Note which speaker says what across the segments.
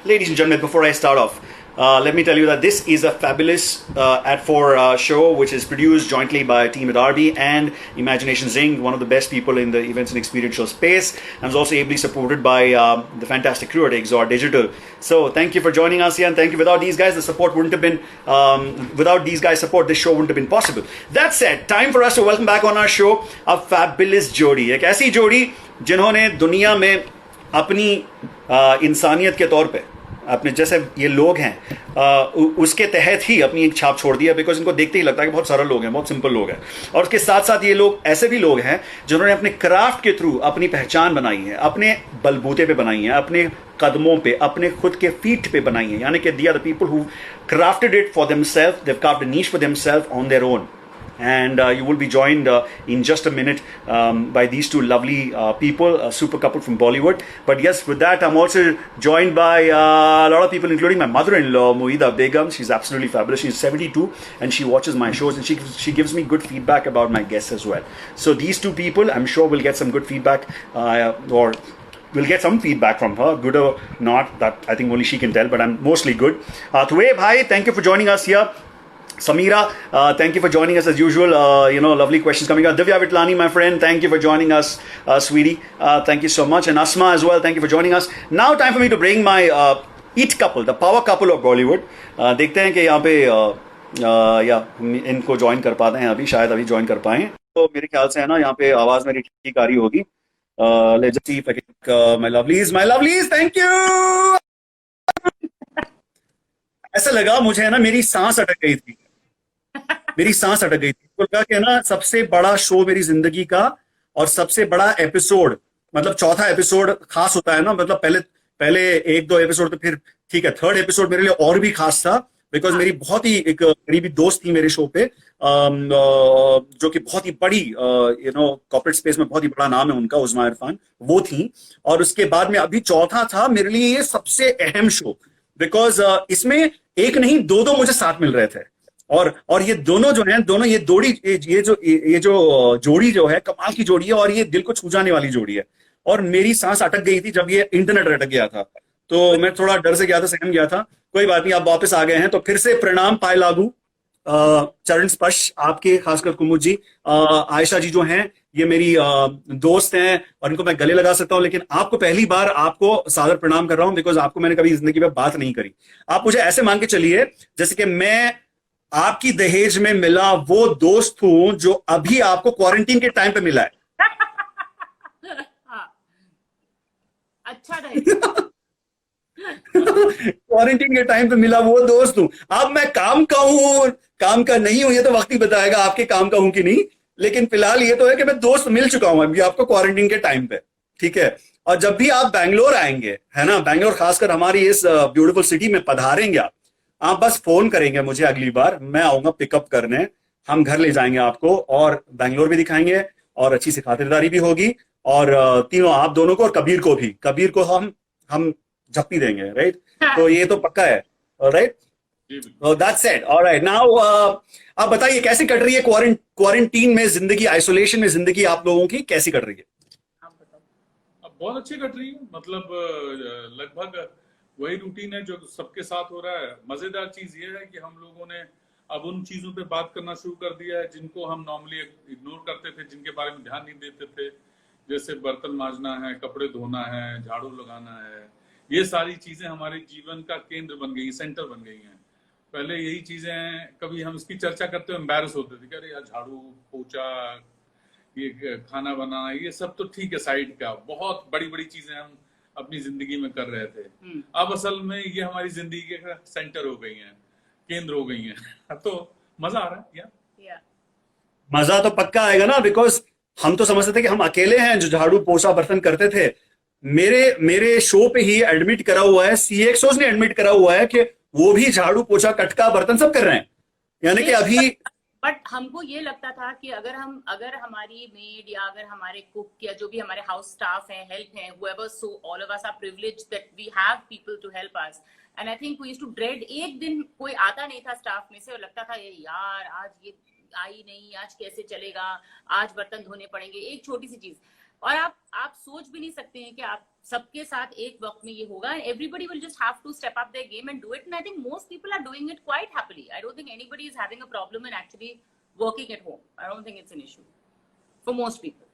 Speaker 1: Ladies and gentlemen, before I start off, let me tell you that this is a fabulous at 4 show which is produced jointly by Team at RB and Imagination Zing, one of the best people in the events and experiential space, and is also ably supported by the fantastic crew at Exor Digital. So thank you for joining us here, and thank you. Without these guys, the support wouldn't have been, without these guys' support, this show wouldn't have been possible. That said, time for us to welcome back on our show a fabulous जोड़ी, एक ऐसी जोड़ी जिन्होंने दुनिया में अपनी इंसानियत के तौर पे अपने जैसे ये लोग हैं उसके तहत ही अपनी एक छाप छोड़ दी है, बिकॉज इनको देखते ही लगता है कि बहुत सरल लोग हैं, बहुत सिंपल लोग हैं। और उसके साथ साथ ये लोग ऐसे भी लोग हैं जिन्होंने अपने क्राफ्ट के थ्रू अपनी पहचान बनाई है, अपने बलबूते पे बनाई है, अपने कदमों पे, अपने खुद के फीट पे बनाई है, यानी कि they are the people who crafted it for themselves, they have carved a niche for themselves on their own. And you will be joined in just a minute by these two lovely people, a super couple from Bollywood. But yes, with that, I'm also joined by a lot of people, including my mother-in-law, Muida Begum. She's absolutely fabulous. She's 72 and she watches my shows, and she gives me good feedback about my guests as well. So these two people, I'm sure we'll get some good feedback, or we'll get some feedback from her, good or not, that I think only she can tell, but I'm mostly good. Tuwe bhai, thank you for joining us here. Samira, thank you for joining us as usual. Lovely questions coming out. Divya Vitlani, my friend, thank you for joining us, sweetie. Thank you so much. And Asma as well, thank you for joining us. Now time for me to bring my it couple, the power couple of Bollywood. देखते हैं कि यहाँ पे या इनको join कर पाते हैं, अभी शायद अभी ज्वाइन कर पाएं, तो मेरे ख्याल से है ना यहाँ पे आवाज मेरी ठीक आ रही होगी. Let's see if I can, my lovelies, thank you. ऐसा लगा मुझे है ना मेरी सांस अटक गई थी, तो लगा कि ना सबसे बड़ा शो मेरी जिंदगी का और सबसे बड़ा एपिसोड, मतलब चौथा एपिसोड खास होता है ना, मतलब पहले एक दो एपिसोड तो फिर ठीक है, थर्ड एपिसोड मेरे लिए और भी खास था, बिकॉज मेरी बहुत ही एक करीबी दोस्त थी मेरे शो पे, जो कि बहुत ही बड़ी कॉर्पोरेट स्पेस में बहुत ही बड़ा नाम है उनका, उज़मा इरफान, वो थी. और उसके बाद में अभी चौथा था मेरे लिए ये सबसे अहम शो, बिकॉज इसमें एक नहीं दो मुझे साथ मिल रहे थे, और ये दोनों जो हैं, दोनों ये जो जोड़ी जो है कमाल की जोड़ी है, और ये दिल को छू जाने वाली जोड़ी है. और मेरी सांस अटक गई थी जब ये इंटरनेट अटक गया था, तो मैं थोड़ा डर से गया था, सहम गया था. कोई बात नहीं, आप वापस आ गए हैं, तो फिर से प्रणाम पाए लागू, चरण स्पर्श आपके, खासकर कुमुद जी, आयशा जी जो हैं, ये मेरी दोस्त हैं और इनको मैं गले लगा सकता हूं, लेकिन आपको पहली बार आपको सादर प्रणाम कर रहा हूं, बिकॉज आपको मैंने कभी जिंदगी में बात नहीं करी. आप मुझे ऐसे मान के चलिए जैसे कि मैं आपकी दहेज में मिला वो दोस्त हूं जो अभी आपको क्वारंटीन के टाइम पे मिला है.
Speaker 2: अच्छा रहेगा.
Speaker 1: क्वारंटीन के टाइम पे मिला वो दोस्त हूं. अब मैं काम का हूं, काम का नहीं हूं, ये तो वक्त ही बताएगा आपके काम का हूं कि नहीं, लेकिन फिलहाल ये तो है कि मैं दोस्त मिल चुका हूं अभी आपको क्वारंटीन के टाइम पे, ठीक है. और जब भी आप बैंगलोर आएंगे, है ना, बैंगलोर खासकर हमारी इस ब्यूटीफुल सिटी में पधारेंगे आप बस फोन करेंगे मुझे, अगली बार मैं आऊंगा पिकअप करने, हम घर ले जाएंगे आपको और बैंगलोर भी दिखाएंगे, और अच्छी सी खातिरदारी भी होगी, और तीनों, आप दोनों को और कबीर को हम झप्पी देंगे, राइट. तो ये तो पक्का है, right. That's it. Alright, now आप बताइए कैसी कट रही है क्वारंटीन में जिंदगी, आइसोलेशन में जिंदगी आप लोगों की कैसी कट रही है?
Speaker 3: अब बहुत अच्छी कट रही है, मतलब लगभग वही रूटीन है जो सबके साथ हो रहा है. मजेदार चीज ये है कि हम लोगों ने अब उन चीजों पे बात करना शुरू कर दिया है जिनको हम नॉर्मली इग्नोर करते थे, जिनके बारे में ध्यान नहीं देते थे, जैसे बर्तन मांजना है, कपड़े धोना है, झाड़ू लगाना है. ये सारी चीजें हमारे जीवन का केंद्र बन गई, सेंटर बन गई हैं. पहले यही चीजें कभी हम इसकी चर्चा करते हुए एम्बैरस होते थे कि अरे यार झाड़ू पोछा, ये खाना बनाना, ये सब तो ठीक है साइड का, बहुत बड़ी बड़ी चीजें हम अपनी जिंदगी में कर रहे थे. अब असल में ये हमारी जिंदगी का सेंटर हो गई हैं, केंद्र हो गई हैं. तो मजा आ रहा है यार.
Speaker 1: मजा तो पक्का आएगा ना, बिकॉज हम तो समझते थे कि हम अकेले हैं जो झाड़ू पोछा बर्तन करते थे. मेरे शो पे ही एडमिट करा हुआ है, CXOs ने एडमिट करा हुआ है कि वो भी झाड़ू पोछा कटका बर्तन सब कर रहे हैं, यानी कि अभी.
Speaker 2: बट हमको ये लगता था कि अगर हमारी मेड या अगर हमारे कुक या जो भी हमारे हाउस स्टाफ है, हेल्प है, whoever, so all of us are privileged that we have people to help us, and I think we used to dread. एक दिन कोई आता नहीं था स्टाफ में से और लगता था ये यार आज ये आई नहीं, आज कैसे चलेगा, आज बर्तन धोने पड़ेंगे, एक छोटी सी चीज. और आप सोच भी नहीं सकते हैं कि आप सबके साथ एक वक्त में ये होगा, and everybody will just have to step up their game and do it, and I think most people are doing it quite happily. I don't think anybody is having a problem in actually working at home. I don't think it's an issue for most people.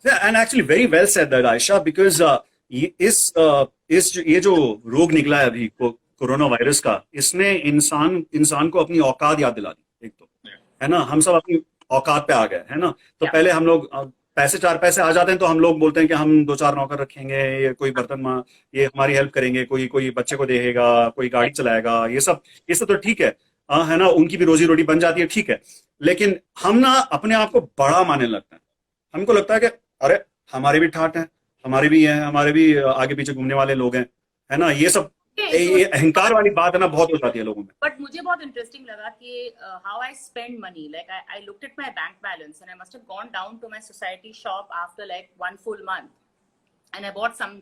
Speaker 1: Yeah, and actually very well said that, Aisha, because ये जो रोग निकला है अभी corona virus का, इसने इंसान को अपनी औकात याद दिला दी। एक तो है ना, हम सब अपनी औकात पे आ गए, है ना। तो पहले हम लोग चार पैसे आ जाते हैं तो हम लोग बोलते हैं कि हम 2-4 नौकर रखेंगे, ये कोई बर्तन ये हमारी हेल्प करेंगे, कोई बच्चे को देखेगा, कोई गाड़ी चलाएगा, ये सब तो ठीक है ना, उनकी भी रोजी रोटी बन जाती है, ठीक है। लेकिन हम ना अपने आप को बड़ा मानने लगते हैं। हमको लगता है कि अरे हमारे भी ठाट हैं, हमारे भी आगे पीछे घूमने वाले लोग हैं, है ना। ये सब ये अहंकार वाली बात है ना, बहुत हो जाती है लोगों में।
Speaker 2: बट मुझे बहुत इंटरेस्टिंग लगा कि how I spend money, like I looked at my bank balance and I must have gone down to my society shop after like 1 full month and I bought some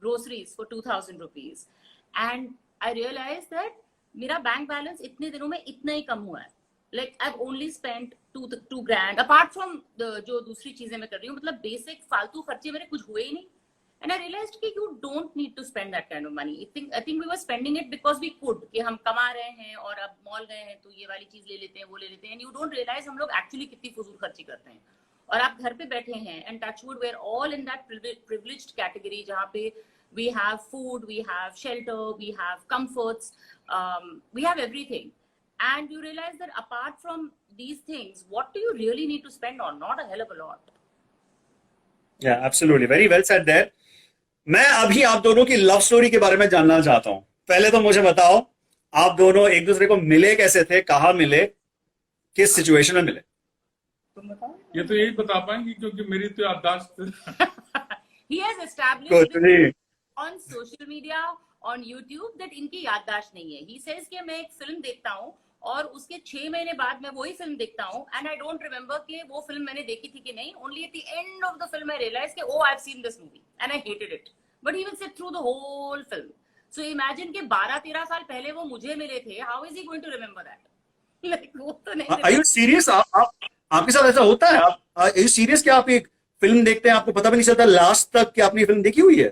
Speaker 2: groceries for 2000 rupees and I realized that मेरा bank balance इतने दिनों में इतना ही कम हुआ है। Like I've only spent two grand apart from जो दूसरी चीजें मैं कर रही हूँ, मतलब बेसिक फालतू खर्चे मेरे कुछ हुए ही नहीं। And I realized कि you don't need to spend that kind of money. I think we were spending it because we could, कि हम कमा रहे हैं और अब मॉल गए हैं तो ये वाली चीज ले लेते हैं, वो ले लेते हैं, and you don't realize हम लोग actually कितनी फजूल खर्ची करते हैं। और आप घर पे बैठे हैं and touch wood, we're all in that privileged category जहाँ पे we have food, we have shelter, we have comforts, we have everything. And you realize that apart from these things, what do you really need to spend on? Not a hell of a lot.
Speaker 1: Yeah, absolutely. Very well said there. मैं अभी आप दोनों की love story के बारे में जानना चाहता हूँ। पहले तो मुझे बताओ, आप दोनों एक दूसरे को मिले कैसे थे, कहाँ मिले, किस सिचुएशन में मिले?
Speaker 2: तुम बताओ।
Speaker 3: ये तो यही बता पाएंगे क्योंकि मेरी तो याददाश्त
Speaker 2: He has established
Speaker 1: नहीं।
Speaker 2: on social media, on YouTube that इनकी याददाश्त नहीं है। He says कि मैं एक फिल्म देखता हूँ और उसके 6 महीने बाद मैं वही फिल्म देखता हूँ and I don't remember कि वो फिल्म मैंने देखी थी कि नहीं। Only at the end of the film I realized कि oh I've seen this movie and I hated it. But he will sit through the whole film. So imagine कि 12-13 साल पहले वो मुझे मिले थे. How is he going to remember that? Like वो तो नहीं।
Speaker 1: Are you serious? आपके साथ ऐसा होता है? Are you serious कि आप एक फिल्म देखते हैं, आपको पता भी नहीं चलता लास्ट तक कि आपने फिल्म देखी हुई है?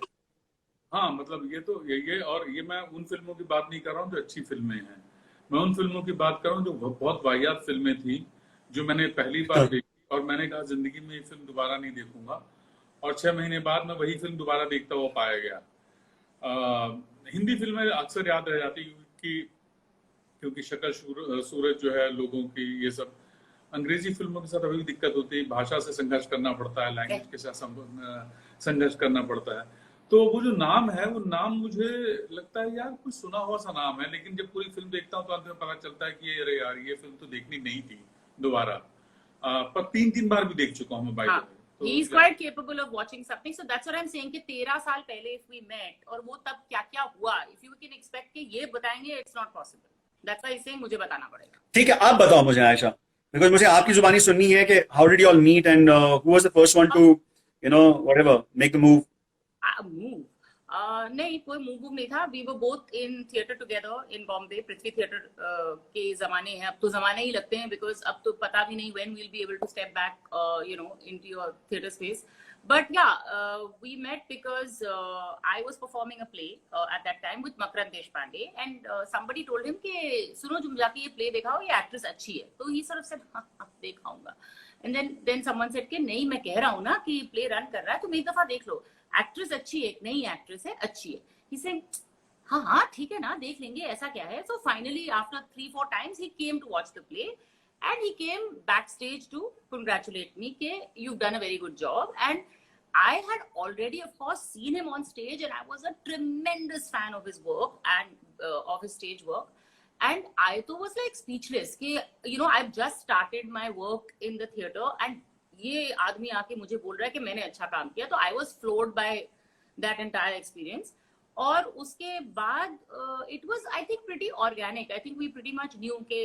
Speaker 3: हाँ, मतलब ये मैं उन फिल्मों की बात नहीं कर रहा हूँ जो अच्छी फिल्में हैं। मैं उन फिल्मों की बात कर रहा हूँ जो बहुत वाहियात फिल्में थी, जो मैंने पहली बार देखी और मैंने कहा जिंदगी में ये फिल्म दोबारा नहीं देखूंगा, और 6 महीने बाद मैं वही फिल्म दोबारा देखता हुआ पाया गया। हिंदी फिल्में अक्सर याद रह जाती क्योंकि शक्ल सूरत जो है लोगों की, ये सब। अंग्रेजी फिल्मों के साथ अभी भी दिक्कत होती है, भाषा से संघर्ष करना पड़ता है, लैंग्वेज के साथ संघर्ष करना पड़ता है। तो वो जो नाम है, वो नाम मुझे लगता है यार कुछ सुना हुआ सा नाम है, लेकिन जब पूरी फिल्म देखता हूँ तो अंत में पता चलता है कि अरे यार ये फिल्म तो देखनी नहीं थी दोबारा। पर 3 बार भी देख चुका हूँ मैं बाइक में।
Speaker 2: He is quite capable of watching something, so that's what I'm saying कि 13 साल पहले if we met और वो तब क्या हुआ, if you can expect कि ये बताएंगे, it's not possible. That's why I'm saying मुझे बताना पड़ेगा।
Speaker 1: ठीक है, आप बताओ मुझे आयशा, because मुझे आपकी जुबानी सुननी है कि how did you all meet and who was the first one to whatever make the move?
Speaker 2: Move? नहीं, कोई मूव नहीं था। We were both in theatre together in Bombay, Prithvi theatre के जमाने हैं, अब तो जमाने ही लगते हैं because अब तो पता भी नहीं when we'll be able to step back into your theatre space. But yeah, we met because I was performing a play at that time with Makarand Deshpande and somebody told him कि सुनो तुम जाके ये play दिखाओ, ये actress अच्छी है। तो he sort of said हाँ दिखाऊंगा। And then someone said कि नहीं, मैं कह रहा हूँ ना कि play run कर रहा है, तुम एक दफा देख लो, एक्ट्रेस अच्छी है, एक नई एक्ट्रेस है, अच्छी है। He said हाँ ठीक है ना, देख लेंगे, ऐसा क्या है। So finally after 3-4 times he came to watch the play and he came backstage to congratulate me कि you've done a very good job. And I had already of course seen him on stage and I was a tremendous fan of his work and of his stage work. And I too was like speechless कि I've just started my work in the theatre and ये आदमी आके मुझे बोल रहा है कि मैंने अच्छा काम किया। तो I was floored by that entire experience. और उसके बाद it was I think pretty organic. I think we pretty much knew कि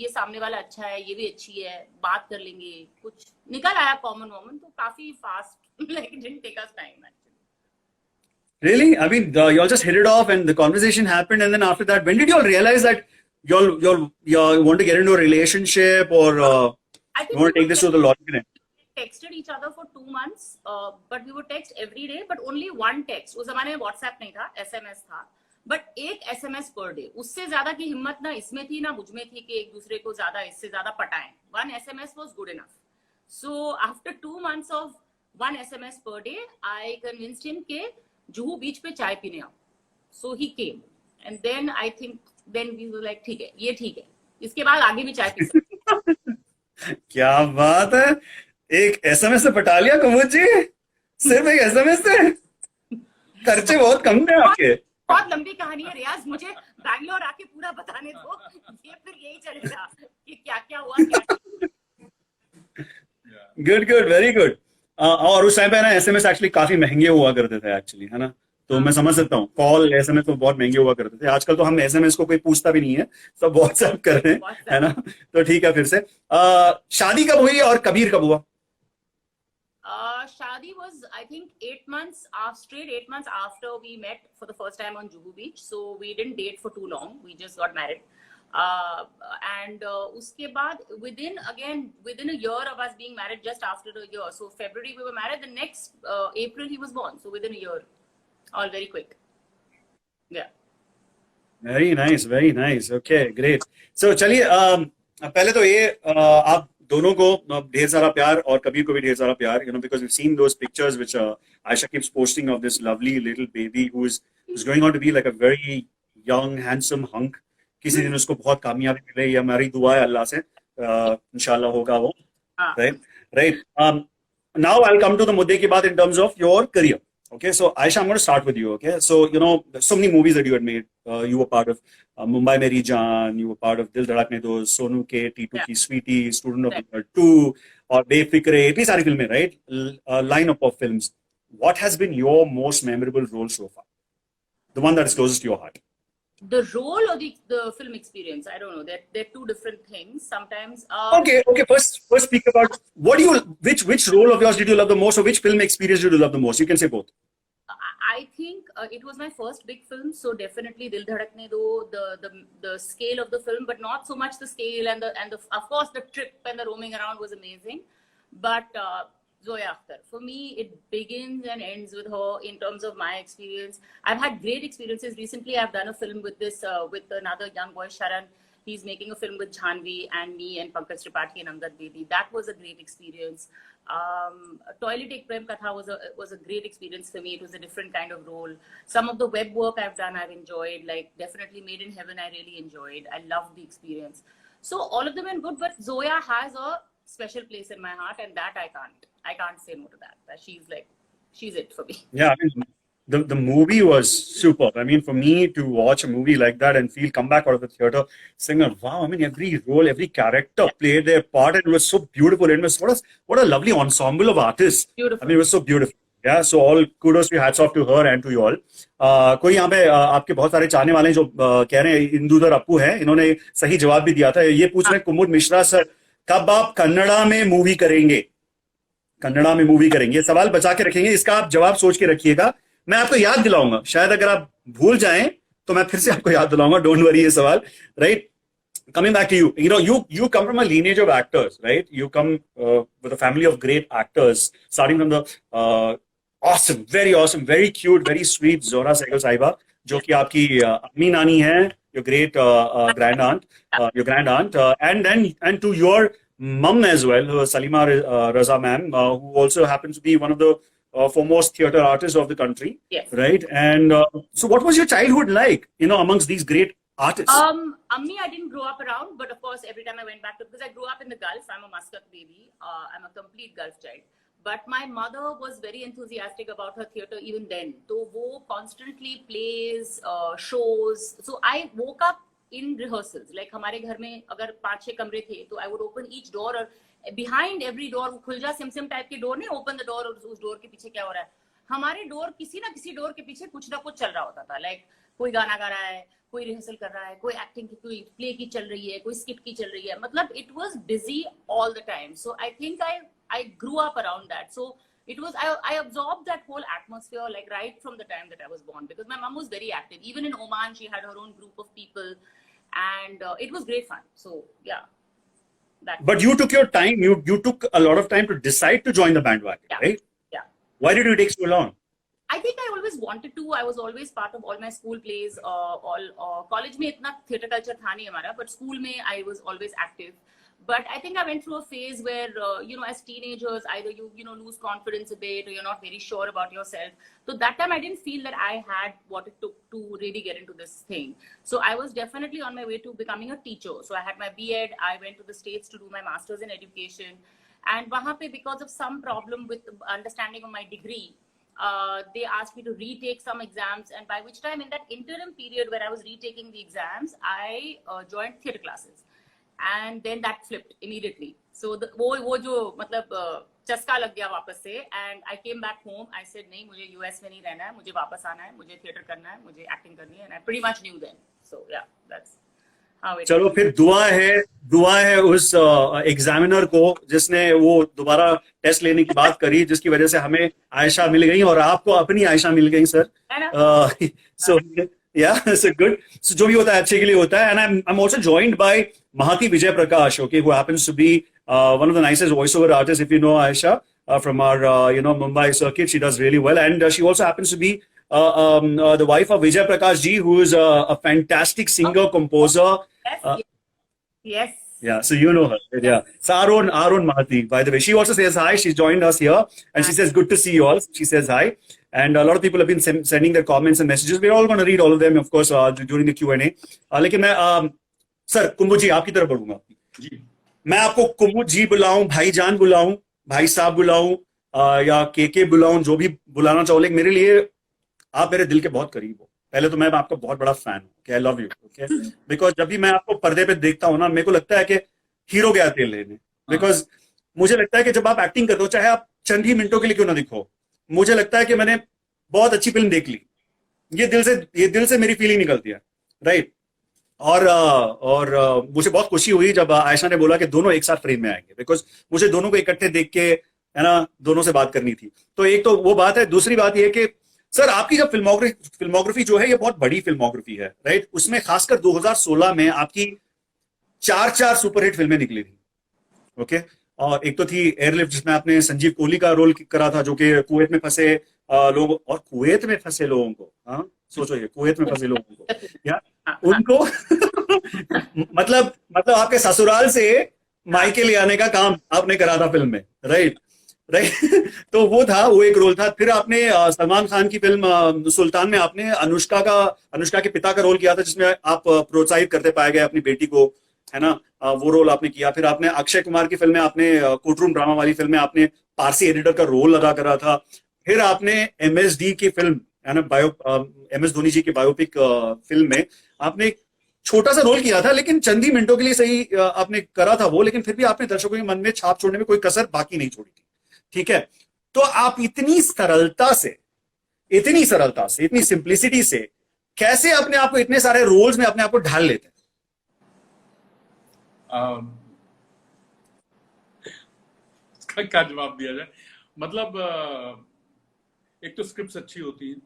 Speaker 2: ये सामने वाला अच्छा है, ये भी अच्छी है, बात कर लेंगे, कुछ निकल आया कॉमन वॉमन। तो काफी fast, like it didn't take us time actually.
Speaker 1: Really? I mean, you all just hit it off and the conversation happened, and then after that, when did you all realize that you all want to get into a relationship or you want to take this to the logical end?
Speaker 2: texted each other for 2 months, but we would text every day, but only one text. उस जमाने में WhatsApp नहीं था, SMS था, but एक SMS per day. उससे ज्यादा की हिम्मत ना इसमें थी ना मुझ में थी कि एक दूसरे को ज्यादा इससे ज्यादा पटाएं. One SMS was good enough. So after 2 months of one SMS per day, I convinced him कि जुहू बीच पे चाय पीने आओ. So he came, and then I think then we were like ठीक है, ये ठीक है. इसके बाद आगे भी चाय पी सकते.
Speaker 1: क्या बात है, एक एसएमएस से पटा लिया कुमुद जी, सिर्फ एक एसएमएस से. खर्चे बहुत कम थे आपके.
Speaker 2: बहुत लंबी कहानी है रियाज, मुझे बैंगलोर आके पूरा बताने दो. ये फिर यही चलेगा कि क्या क्या हुआ.
Speaker 1: Good good, very good. और उस टाइम पे ना एसएमएस एक्चुअली काफी महंगे हुआ करते थे एक्चुअली, है ना. तो मैं समझ सकता हूँ, कॉल एसएमएस तो बहुत महंगे हुआ करते थे. आजकल तो हम एसएमएस को कोई पूछता भी नहीं है, सब व्हाट्सएप कर रहे हैं, है ना. तो ठीक है. फिर से शादी कब हुई और कबीर कब हुआ?
Speaker 2: Shadi was, I think, 8 months straight 8 months after we met for the first time on Juhu Beach. So we didn't date for too long. We just got married. And uske baad within a year of us being married, just after a year, so February we were married, the next April he was born. So within a year, all very quick. Yeah.
Speaker 1: Very nice, very nice. Okay, great. So चलिए, पहले तो ये आप दोनों को ढेर सारा प्यार और कबीर को भी ढेर सारा प्यार, you know, because we've seen those pictures which Aisha keeps posting of this lovely little baby who's growing on to be like a very young handsome hunk. किसी दिन उसको बहुत कामयाबी मिले, ये हमारी दुआ है अल्लाह से, इंशाल्लाह होगा वो. Right. Now I'll come to the मुद्दे की बात in terms of your career. Okay, so Aisha, I'm going to start with you. Okay, so you know, there's so many movies that you had made. You were part of Mumbai Meri Jaan, you were part of Dil Dhadakne Do, Sonu Ke, T2 Ki Sweetie, Student of Number 2, or Befikre. इतनी सारी फिल्में, right? Lineup of films. What has been your most memorable role so far? The one that is closest to your heart.
Speaker 2: The role or the film experience? I don't know. They're two different things. Sometimes.
Speaker 1: Okay. First speak about which role of yours did you love the most, or which film experience did you love the most? You can say both.
Speaker 2: I think it was my first big film, so definitely Dil Dhadakne Do, the scale of the film, but not so much the scale and the of course the trip and the roaming around was amazing, but Zoya Akhtar, for me it begins and ends with her in terms of my experience. I've had great experiences recently. I've done a film with with another young boy, Sharan. He's making a film with Jhanvi and me and Pankaj Tripathi and Angad Bedi. That was a great experience. Toilet Ek Prem Katha was a great experience for me. It was a different kind of role. Some of the web work I've done, I've enjoyed. Like definitely Made in Heaven, I really enjoyed. I loved the experience. So all of them are good, but Zoya has a special place in my heart, and that I can't say no to that. She's it for me.
Speaker 1: Yeah, I mean, the movie was superb. I mean, for me to watch a movie like that and come back out of the theater saying, wow, I mean, every role, every character played their part, and it was so beautiful. It was what a lovely ensemble of artists.
Speaker 2: Beautiful.
Speaker 1: I mean, it was so beautiful. Yeah, so all kudos to you, hats off to her and to you all. कोई यहाँ पे आपके बहुत सारे चाहने वाले हैं जो कह रहे हैं इंदुधर अप्पू है, इन्होंने सही जवाब भी दिया था. ये पूछ रहे हैं कुमुद मिश्रा सर, कब आप कन्नड़ा में मूवी करेंगे? कन्नड़ा में मूवी करेंगे, सवाल बचा के रखेंगे, इसका आप जवाब सोच के रखिएगा. मैं आपको याद दिलाऊंगा, शायद अगर आप भूल जाएं तो मैं फिर से आपको याद दिलाऊंगा. डोंट वरी ये सवाल. Right, coming back to you, you know, you come from a lineage of actors, right? You come with a family of great actors, starting from the awesome, very cute, very sweet Zohra Sehgal Sahiba, जो कि आपकी अम्मी नानी है, your great grand aunt, and to your mum as well, Salima Raza ma'am, who also happens to be one of the foremost theatre artists of the country.
Speaker 2: Yes.
Speaker 1: Right? And so what was your childhood like, you know, amongst these great artists?
Speaker 2: Ammi, I didn't grow up around, but of course, every time I went back to, because I grew up in the Gulf, I'm a Muscat baby, I'm a complete Gulf child. But my mother was very enthusiastic about her theatre even then. So, wo constantly plays, shows. So, I woke up in rehearsals. Like, हमारे घर में अगर 5-6 कमरे थे, तो I would open each door, और behind every door, वो खुल जा सिम टाइप के डोर नहीं, open the door, और उस डोर के पीछे क्या हो रहा है. हमारे डोर किसी ना किसी डोर के पीछे कुछ ना कुछ चल रहा होता था. लाइक कोई गाना गा रहा है, कोई रिहर्सल कर रहा है, कोई एक्टिंग की, कोई प्ले की चल रही है, कोई स्किट की चल रही है. मतलब it was busy all the time. So I think I grew up around that. So it was, I absorbed that whole atmosphere, like right from the time that I was born, because my mom was very active. Even in Oman, she had her own group of people, and it was great fun. So yeah. that.
Speaker 1: But you took your time. You took a lot of time to decide to join the bandwagon,
Speaker 2: Yeah.
Speaker 1: right?
Speaker 2: Yeah.
Speaker 1: Why did it take so long?
Speaker 2: I think I always wanted to. I was always part of all my school plays. All college में इतना theatre culture था नहीं हमारा, but school में I was always active. But I think I went through a phase where, as teenagers, either you lose confidence a bit, or you're not very sure about yourself. So that time I didn't feel that I had what it took to really get into this thing. So I was definitely on my way to becoming a teacher. So I had my B.Ed. I went to the States to do my master's in education. And वहाँ पे, because of some problem with understanding of my degree, they asked me to retake some exams. And by which time, in that interim period where I was retaking the exams, I joined theatre classes. And then that flipped immediately. So वो जो मतलब चस्का लग गया वापस से. And I came back home. I said नहीं, मुझे US में नहीं रहना है, मुझे वापस आना है, मुझे theatre करना है, मुझे acting करनी है. And I pretty much knew then. So yeah, that's how it.
Speaker 1: चलो फिर दुआ है उस एग्जामिनर को जिसने वो दोबारा टेस्ट लेने की बात करी, जिसकी वजह से हमें आयशा मिल गई और आपको अपनी आयशा मिल गई sir. So yeah, so good. So जो भी होता है अच्छे के लिए होता है. And I'm also joined by Mahati Vijay Prakash, okay, who happens to be one of the nicest voiceover artists, if you know Aisha, from our Mumbai circuit. She does really well, and she also happens to be the wife of Vijay Prakash ji, who is a fantastic singer, composer.
Speaker 2: Yes.
Speaker 1: Yeah, so you know her. Yeah. So Arun Mahati, by the way, she also says hi. She's joined us here, and she says, "Good to see you all." She says hi. And a lot of people have been sending their comments and messages. We're all going to read all of them, of course, during the Q&A. लेकिन मैं sir कुंबू जी आपकी तरफ बढ़ूंगा.
Speaker 3: जी.
Speaker 1: मैं आपको कुंबू जी बुलाऊं, भाईजान बुलाऊं, भाई साहब बुलाऊं, या के बुलाऊं, जो भी बुलाना चाहो, लेकिन मेरे लिए आप मेरे दिल के बहुत करीब हो. पहले तो मैं आपका बहुत बड़ा फैन हूँ. I love you. Okay, because जब भी मैं आपको पर्दे पे देखता हूँ ना, मेरे को लगता है कि हीरो गया तेल लेने. बिकॉज मुझे लगता है कि जब आप एक्टिंग करते हो, चाहे आप चंद ही मिनटों के लिए क्यों ना दिखो, मुझे लगता है कि मैंने बहुत अच्छी फिल्म देख ली. ये दिल से मेरी फीलिंग निकलती है, राइट. और मुझे बहुत खुशी हुई जब आयशा ने बोला कि दोनों एक साथ फ्रेम में आएंगे, बिकॉज मुझे दोनों को इकट्ठे देख के, है ना, दोनों से बात करनी थी. तो एक तो वो बात है. दूसरी बात ये कि सर आपकी जब फिल्मोग्राफी जो है, ये बहुत बड़ी फिल्मोग्राफी है, राइट. उसमें खासकर 2016 में आपकी 4 सुपरहिट फिल्में निकली थी. ओके. और एक तो थी एयरलिफ्ट, जिसमें आपने संजीव कोहली का रोल करा था, जो कि कुवैत में फंसे लोगों, और कुवैत में फंसे लोगों को, हाँ सोचो, ये कुवैत में फंसे लोगों को, या उनको मतलब आपके ससुराल से मायके ले आने का काम आपने करा था फिल्म में, राइट. तो वो एक रोल था. फिर आपने सलमान खान की फिल्म सुल्तान में आपने अनुष्का के पिता का रोल किया था, जिसमें आप प्रोत्साहित करते पाए गए अपनी बेटी को, है ना. वो रोल आपने किया. फिर आपने अक्षय कुमार की फिल्म में, आपने कोर्टरूम ड्रामा वाली फिल्म में आपने पारसी एडिटर का रोल अदा करा था. फिर आपने MSD की फिल्म, है ना, MS धोनी जी की बायोपिक फिल्म में आपने छोटा सा रोल किया था, लेकिन चंद ही मिनटों के लिए सही आपने करा था वो, लेकिन फिर भी आपने दर्शकों के मन में छाप छोड़ने में कोई कसर बाकी नहीं छोड़ी थी. ठीक है. तो आप इतनी सरलता से, इतनी सिंप्लिसिटी से कैसे अपने आप को इतने सारे रोल्स में अपने आप को ढाल लेते हैं?
Speaker 3: क्या जवाब दिया जाए. मतलब एक तो स्क्रिप्ट अच्छी होती है.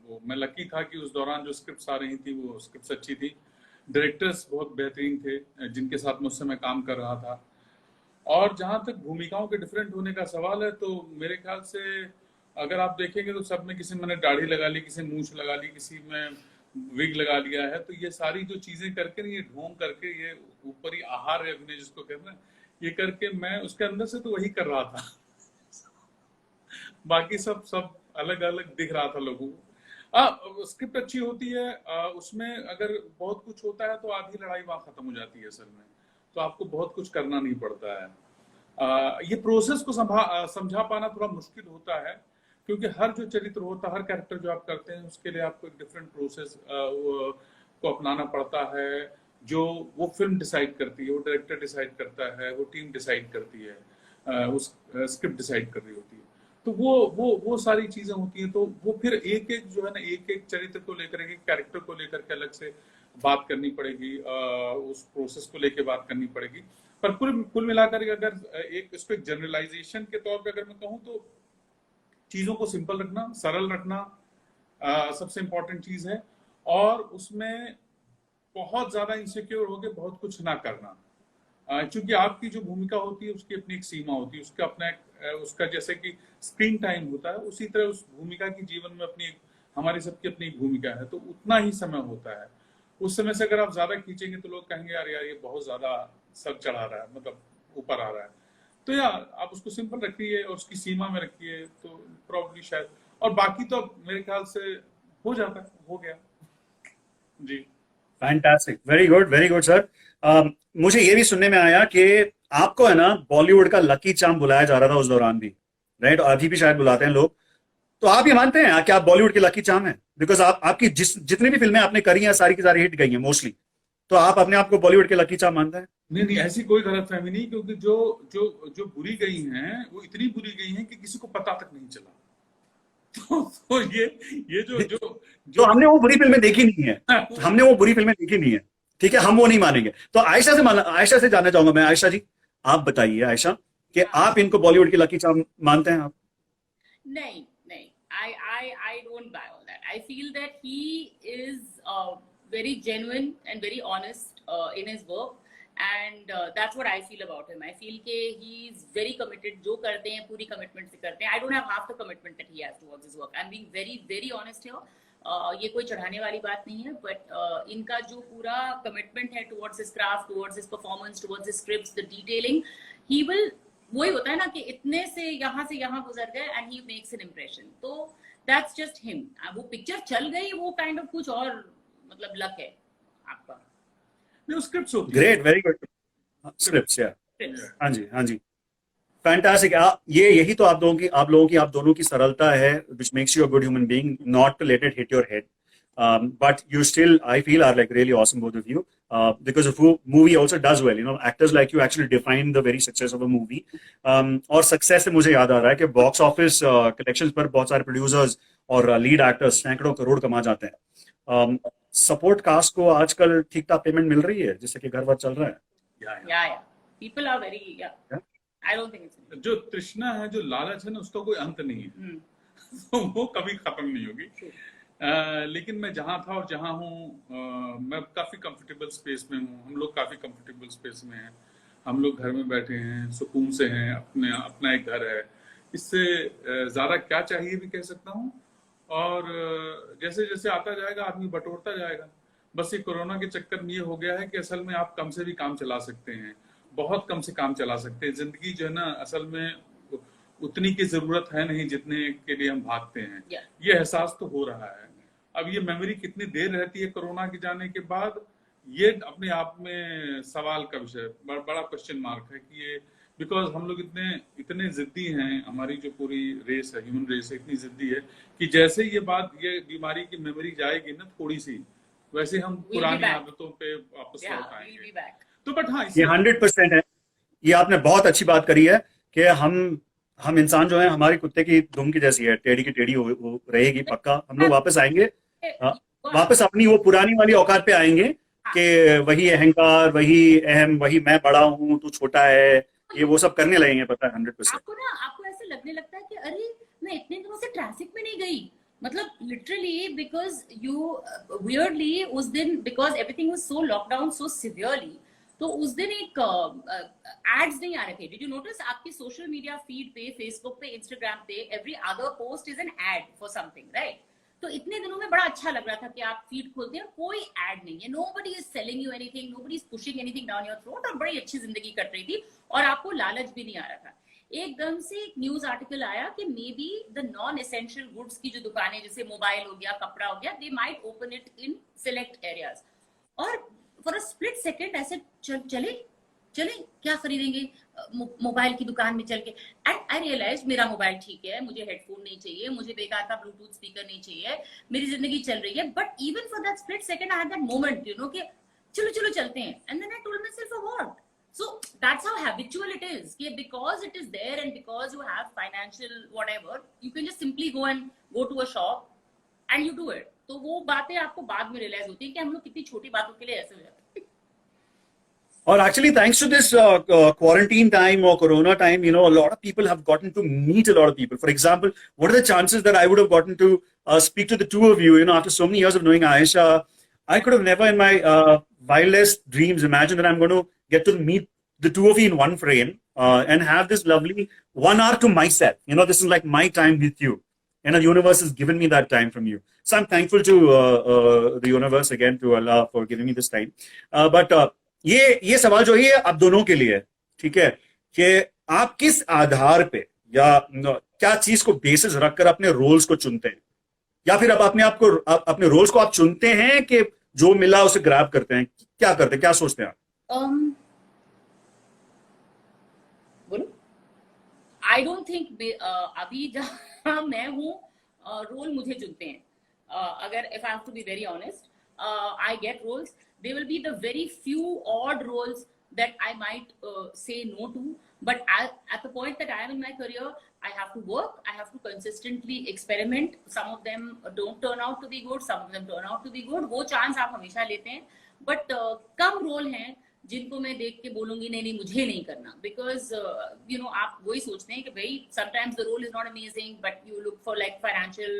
Speaker 3: वो मैं लकी था कि उस दौरान जो स्क्रिप्ट आ रही थी, वो स्क्रिप्ट अच्छी थी. डायरेक्टर्स बहुत बेहतरीन थे जिनके साथ मुझसे मैं काम कर रहा था. और जहां तक भूमिकाओं के डिफरेंट होने का सवाल है, तो मेरे ख्याल से अगर आप देखेंगे तो सब में किसी मैंने दाढ़ी लगा ली, किसी मूंछ लगा ली, किसी में विग लगा लिया है. तो ये सारी जो चीजें करके, ये ढोंग करके, ये ऊपरी आहार अभिनय जिसको कहते हैं, ये करके मैं उसके अंदर से तो वही कर रहा था. बाकी सब अलग अलग दिख रहा था लोगों को. स्क्रिप्ट अच्छी होती है, उसमें अगर बहुत कुछ होता है तो आधी लड़ाई वहां खत्म हो जाती है असल में. तो आपको बहुत कुछ करना नहीं पड़ता है. ये प्रोसेस को समझा पाना थोड़ा मुश्किल होता है, क्योंकि हर जो चरित्र होता है, हर कैरेक्टर जो आप करते हैं, उसके लिए आपको एक डिफरेंट प्रोसेस को अपनाना पड़ता है. जो वो फिल्म डिसाइड करती है, वो डायरेक्टर डिसाइड करता है, वो टीम डिसाइड करती है, उस स्क्रिप्ट डिसाइड कर रही होती है. तो वो सारी चीजें होती हैं. तो वो फिर एक जो है ना, एक चरित्र को लेकर, एक कैरेक्टर को लेकर के अलग से बात करनी पड़ेगी, उस प्रोसेस को लेकर बात करनी पड़ेगी. पर कुल मिलाकर अगर इसको एक जनरलाइजेशन के तौर पे अगर मैं कहूँ, तो चीजों को सिंपल रखना, सरल रखना सबसे इम्पोर्टेंट चीज है. और उसमें बहुत ज्यादा इनसिक्योर होके बहुत कुछ ना करना. क्योंकि आपकी जो भूमिका होती है उसकी अपनी एक सीमा होती है, उसका अपना उसका जैसे कि स्क्रीन टाइम होता है, उसी तरह उस भूमिका की जीवन में अपनी हमारी सबकी अपनी एक भूमिका है, तो उतना ही समय होता है। उस समय से अगर आप ज्यादा खींचेंगे तो लोग कहेंगे यार यार ये बहुत ज्यादा सर चढ़ा रहा है, मतलब ऊपर आ रहा है। तो यार आप उसको सिंपल रखिए और उसकी सीमा में रखिए, तो प्रॉब्ली शायद, और बाकी तो मेरे ख्याल से हो जाता है, हो गया जी।
Speaker 1: Fantastic, very good sir. मुझे ये भी सुनने में आया कि आपको है ना बॉलीवुड का लकी चार्म बुलाया जा रहा था उस दौरान भी, राइट? और अभी भी शायद बुलाते हैं लोग। तो आप ये मानते हैं कि आप बॉलीवुड के लकी चार्म हैं? बिकॉज आपकी जितनी भी फिल्में आपने करी हैं सारी की सारी हिट गई हैं मोस्टली, तो आप अपने आप को बॉलीवुड के लकी चार्म मानते हैं?
Speaker 3: नहीं, ऐसी कोई गलतफहमी नहीं, क्योंकि जो जो जो बुरी गई हैं वो इतनी बुरी गई हैं कि किसी को पता तक नहीं चला। तो ये जो
Speaker 1: तो हमने वो बुरी फिल्में देखी नहीं है, हमने वो बुरी फिल्में देखी नहीं है, ठीक है, हम वो नहीं मानेंगे। तो आयशा से जानना चाहूंगा मैं। आयशा जी, आप बताइए आयशा, कि आप इनको बॉलीवुड की लकी चार्म मानते हैं आप?
Speaker 2: नहीं, I don't buy all that. I feel that he is very genuine and very honest in his work, and that's what I feel about him. I feel कि he is very committed. जो करते हैं पूरी commitment से करते हैं. I don't have half the commitment that he has towards his work. I'm being very honest here. ये कोई चढ़ाने वाली बात नहीं है, but इनका जो पूरा commitment है towards his craft, towards his performance, towards his scripts, the detailing, he will, वही होता है ना कि इतने से यहाँ गुजर गए and he makes an impression, तो दैट्स जस्ट हिम। वो पिक्चर चल गई, वो काइंड ऑफ कुछ और मतलब लक है आपका।
Speaker 3: नहीं, स्क्रिप्ट्स होती है।
Speaker 1: ग्रेट, वेरी गुड स्क्रिप्ट्स, या हाँ जी फैंटास्टिक। यही तो आप दोनों की सरलता है, which makes you a good human being, not to let it hit your head. But you still, I feel, are like really awesome, both of you, because of who movie also does well. You know, actors like you actually define the very success of a movie. और success से मुझे याद आ रहा है कि box office collections पर बहुत सारे प्रोड्यूसर्स और लीड एक्टर्स सैकड़ों करोड़ कमा जाते हैं। सपोर्ट कास्ट को आजकल ठीक ठाक पेमेंट मिल रही है जिससे कि घर वर चल रहा है?
Speaker 2: Yeah. People are very, yeah. I don't think it's
Speaker 3: जो तृष्णा है, जो लालच है ना, उसका कोई अंत नहीं है। तो वो कभी खत्म नहीं होगी। लेकिन मैं जहां था और जहां हूँ, मैं काफी कंफर्टेबल स्पेस में हूँ, हम लोग काफी कंफर्टेबल स्पेस में हैं, हम लोग घर में बैठे हैं, सुकून से हैं, अपना एक घर है, इससे ज्यादा क्या चाहिए भी कह सकता हूँ। और जैसे जैसे आता जाएगा आदमी बटोरता जाएगा। बस ये कोरोना के चक्कर में ये हो गया है कि असल में आप कम से भी काम चला सकते हैं, बहुत कम से काम चला सकते हैं। जिंदगी जो है ना, असल में उतनी की जरूरत है नहीं जितने के लिए हम भागते हैं। ये एहसास तो हो रहा है। अब ये मेमोरी कितनी देर रहती है कोरोना के जाने के बाद, ये अपने आप में सवाल का विषय, बड़ा क्वेश्चन मार्क है कि ये, बिकॉज हम लोग इतने जिद्दी हैं, हमारी जो पूरी रेस है, ह्यूमन रेस है, इतनी जिद्दी है कि जैसे ये बीमारी की मेमोरी जाएगी ना थोड़ी सी, वैसे हम पुरानी आदतों पे वापस लौट आएंगे। तो बट हाँ,
Speaker 1: ये 100% है। ये आपने बहुत अच्छी बात करी है कि हम इंसान जो है हमारी कुत्ते की दुम की जैसी है, टेढ़ी की टेढ़ी हो रहेगी पक्का। हम लोग वापस आएंगे, वापस अपनी वो पुरानी वाली औकात पे आएंगे कि वही अहंकार, वही अहम, वही मैं बड़ा हूँ तू छोटा है, ये वो सब करने लगेंगे, पता है 100%।
Speaker 2: आपको ऐसे लगने लगता है कि अरे मैं इतने दिनों से ट्रैफिक में नहीं गई, मतलब लिटरली बिकॉज यू वियर्डली उस दिन, because everything was so lockdown so severely, तो उस दिन एक एड्स नहीं आ रहे थे। डिड यू नोटिस आपकी सोशल मीडिया फीड पे, फेसबुक पे, इंस्टाग्राम पे, every other post is an ad for something, right? तो इतने दिनों में बड़ा अच्छा लग रहा था कि आप फीड खोलते हैं, कोई एड नहीं है, nobody is selling you anything, nobody is pushing anything down your throat, और बड़ी अच्छी जिंदगी कट रही थी और आपको लालच भी नहीं आ रहा था। एकदम से एक न्यूज आर्टिकल आया कि may be the non essential goods की जो दुकानें, जैसे मोबाइल हो गया, कपड़ा हो गया, they might open it in select areas, और फॉर अ स्प्लिट सेकेंड ऐसे चले क्या खरीदेंगे मोबाइल की दुकान में चल के, एंड आई रियलाइज मेरा मोबाइल ठीक है, मुझे हेडफोन नहीं चाहिए, मुझे बेकार का ब्लूटूथ स्पीकर नहीं चाहिए, मेरी जिंदगी चल रही है। But even for that split second I had that moment, you know, कि चलो चलते हैं, and then I told myself for what. So that's how habitual it is, because it is there and because you have financial whatever, you can just simply go to a shop and you do it. तो वो बातें आपको बाद में realise होती है कि हम लोग कितनी छोटी बातों के लिए ऐसे हो जाते हैं।
Speaker 1: और actually, thanks to this quarantine time or corona time, you know, a lot of people have gotten to meet a lot of people. For example, what are the chances that I would have gotten to speak to the two of you, you know, after so many years of knowing Ayesha? I could have never in my wildest dreams imagined that I'm going to get to meet the two of you in one frame and have this lovely 1 hour to myself. This is like my time with you. And the universe has given me that time from you. So I'm thankful to the universe again, to Allah for giving me this time. But ये सवाल जो है आप दोनों के लिए, ठीक है, कि आप किस आधार पे या क्या चीज को बेसिस रखकर अपने रोल्स को चुनते हैं, या फिर अब अपने रोल्स को आप चुनते हैं कि जो मिला उसे ग्रैब करते हैं, क्या करते हैं, क्या सोचते हैं आप?
Speaker 2: बोलो। आई डोंट थिंक अभी जहां मैं हूँ रोल मुझे चुनते हैं. अगर if I have to be very honest, I get roles. There will be the very few odd roles that I might say no to, but at the point that I am in my career, I have to work, I have to consistently experiment. Some of them don't turn out to be good, some of them turn out to be good. वो chance आप हमेशा लेते हैं, but come role हैं जिनको मैं देख के बोलूंगी नहीं मुझे नहीं करना, because आप वही सोचते हैं कि भाई sometimes the role is not amazing, but you look for like financial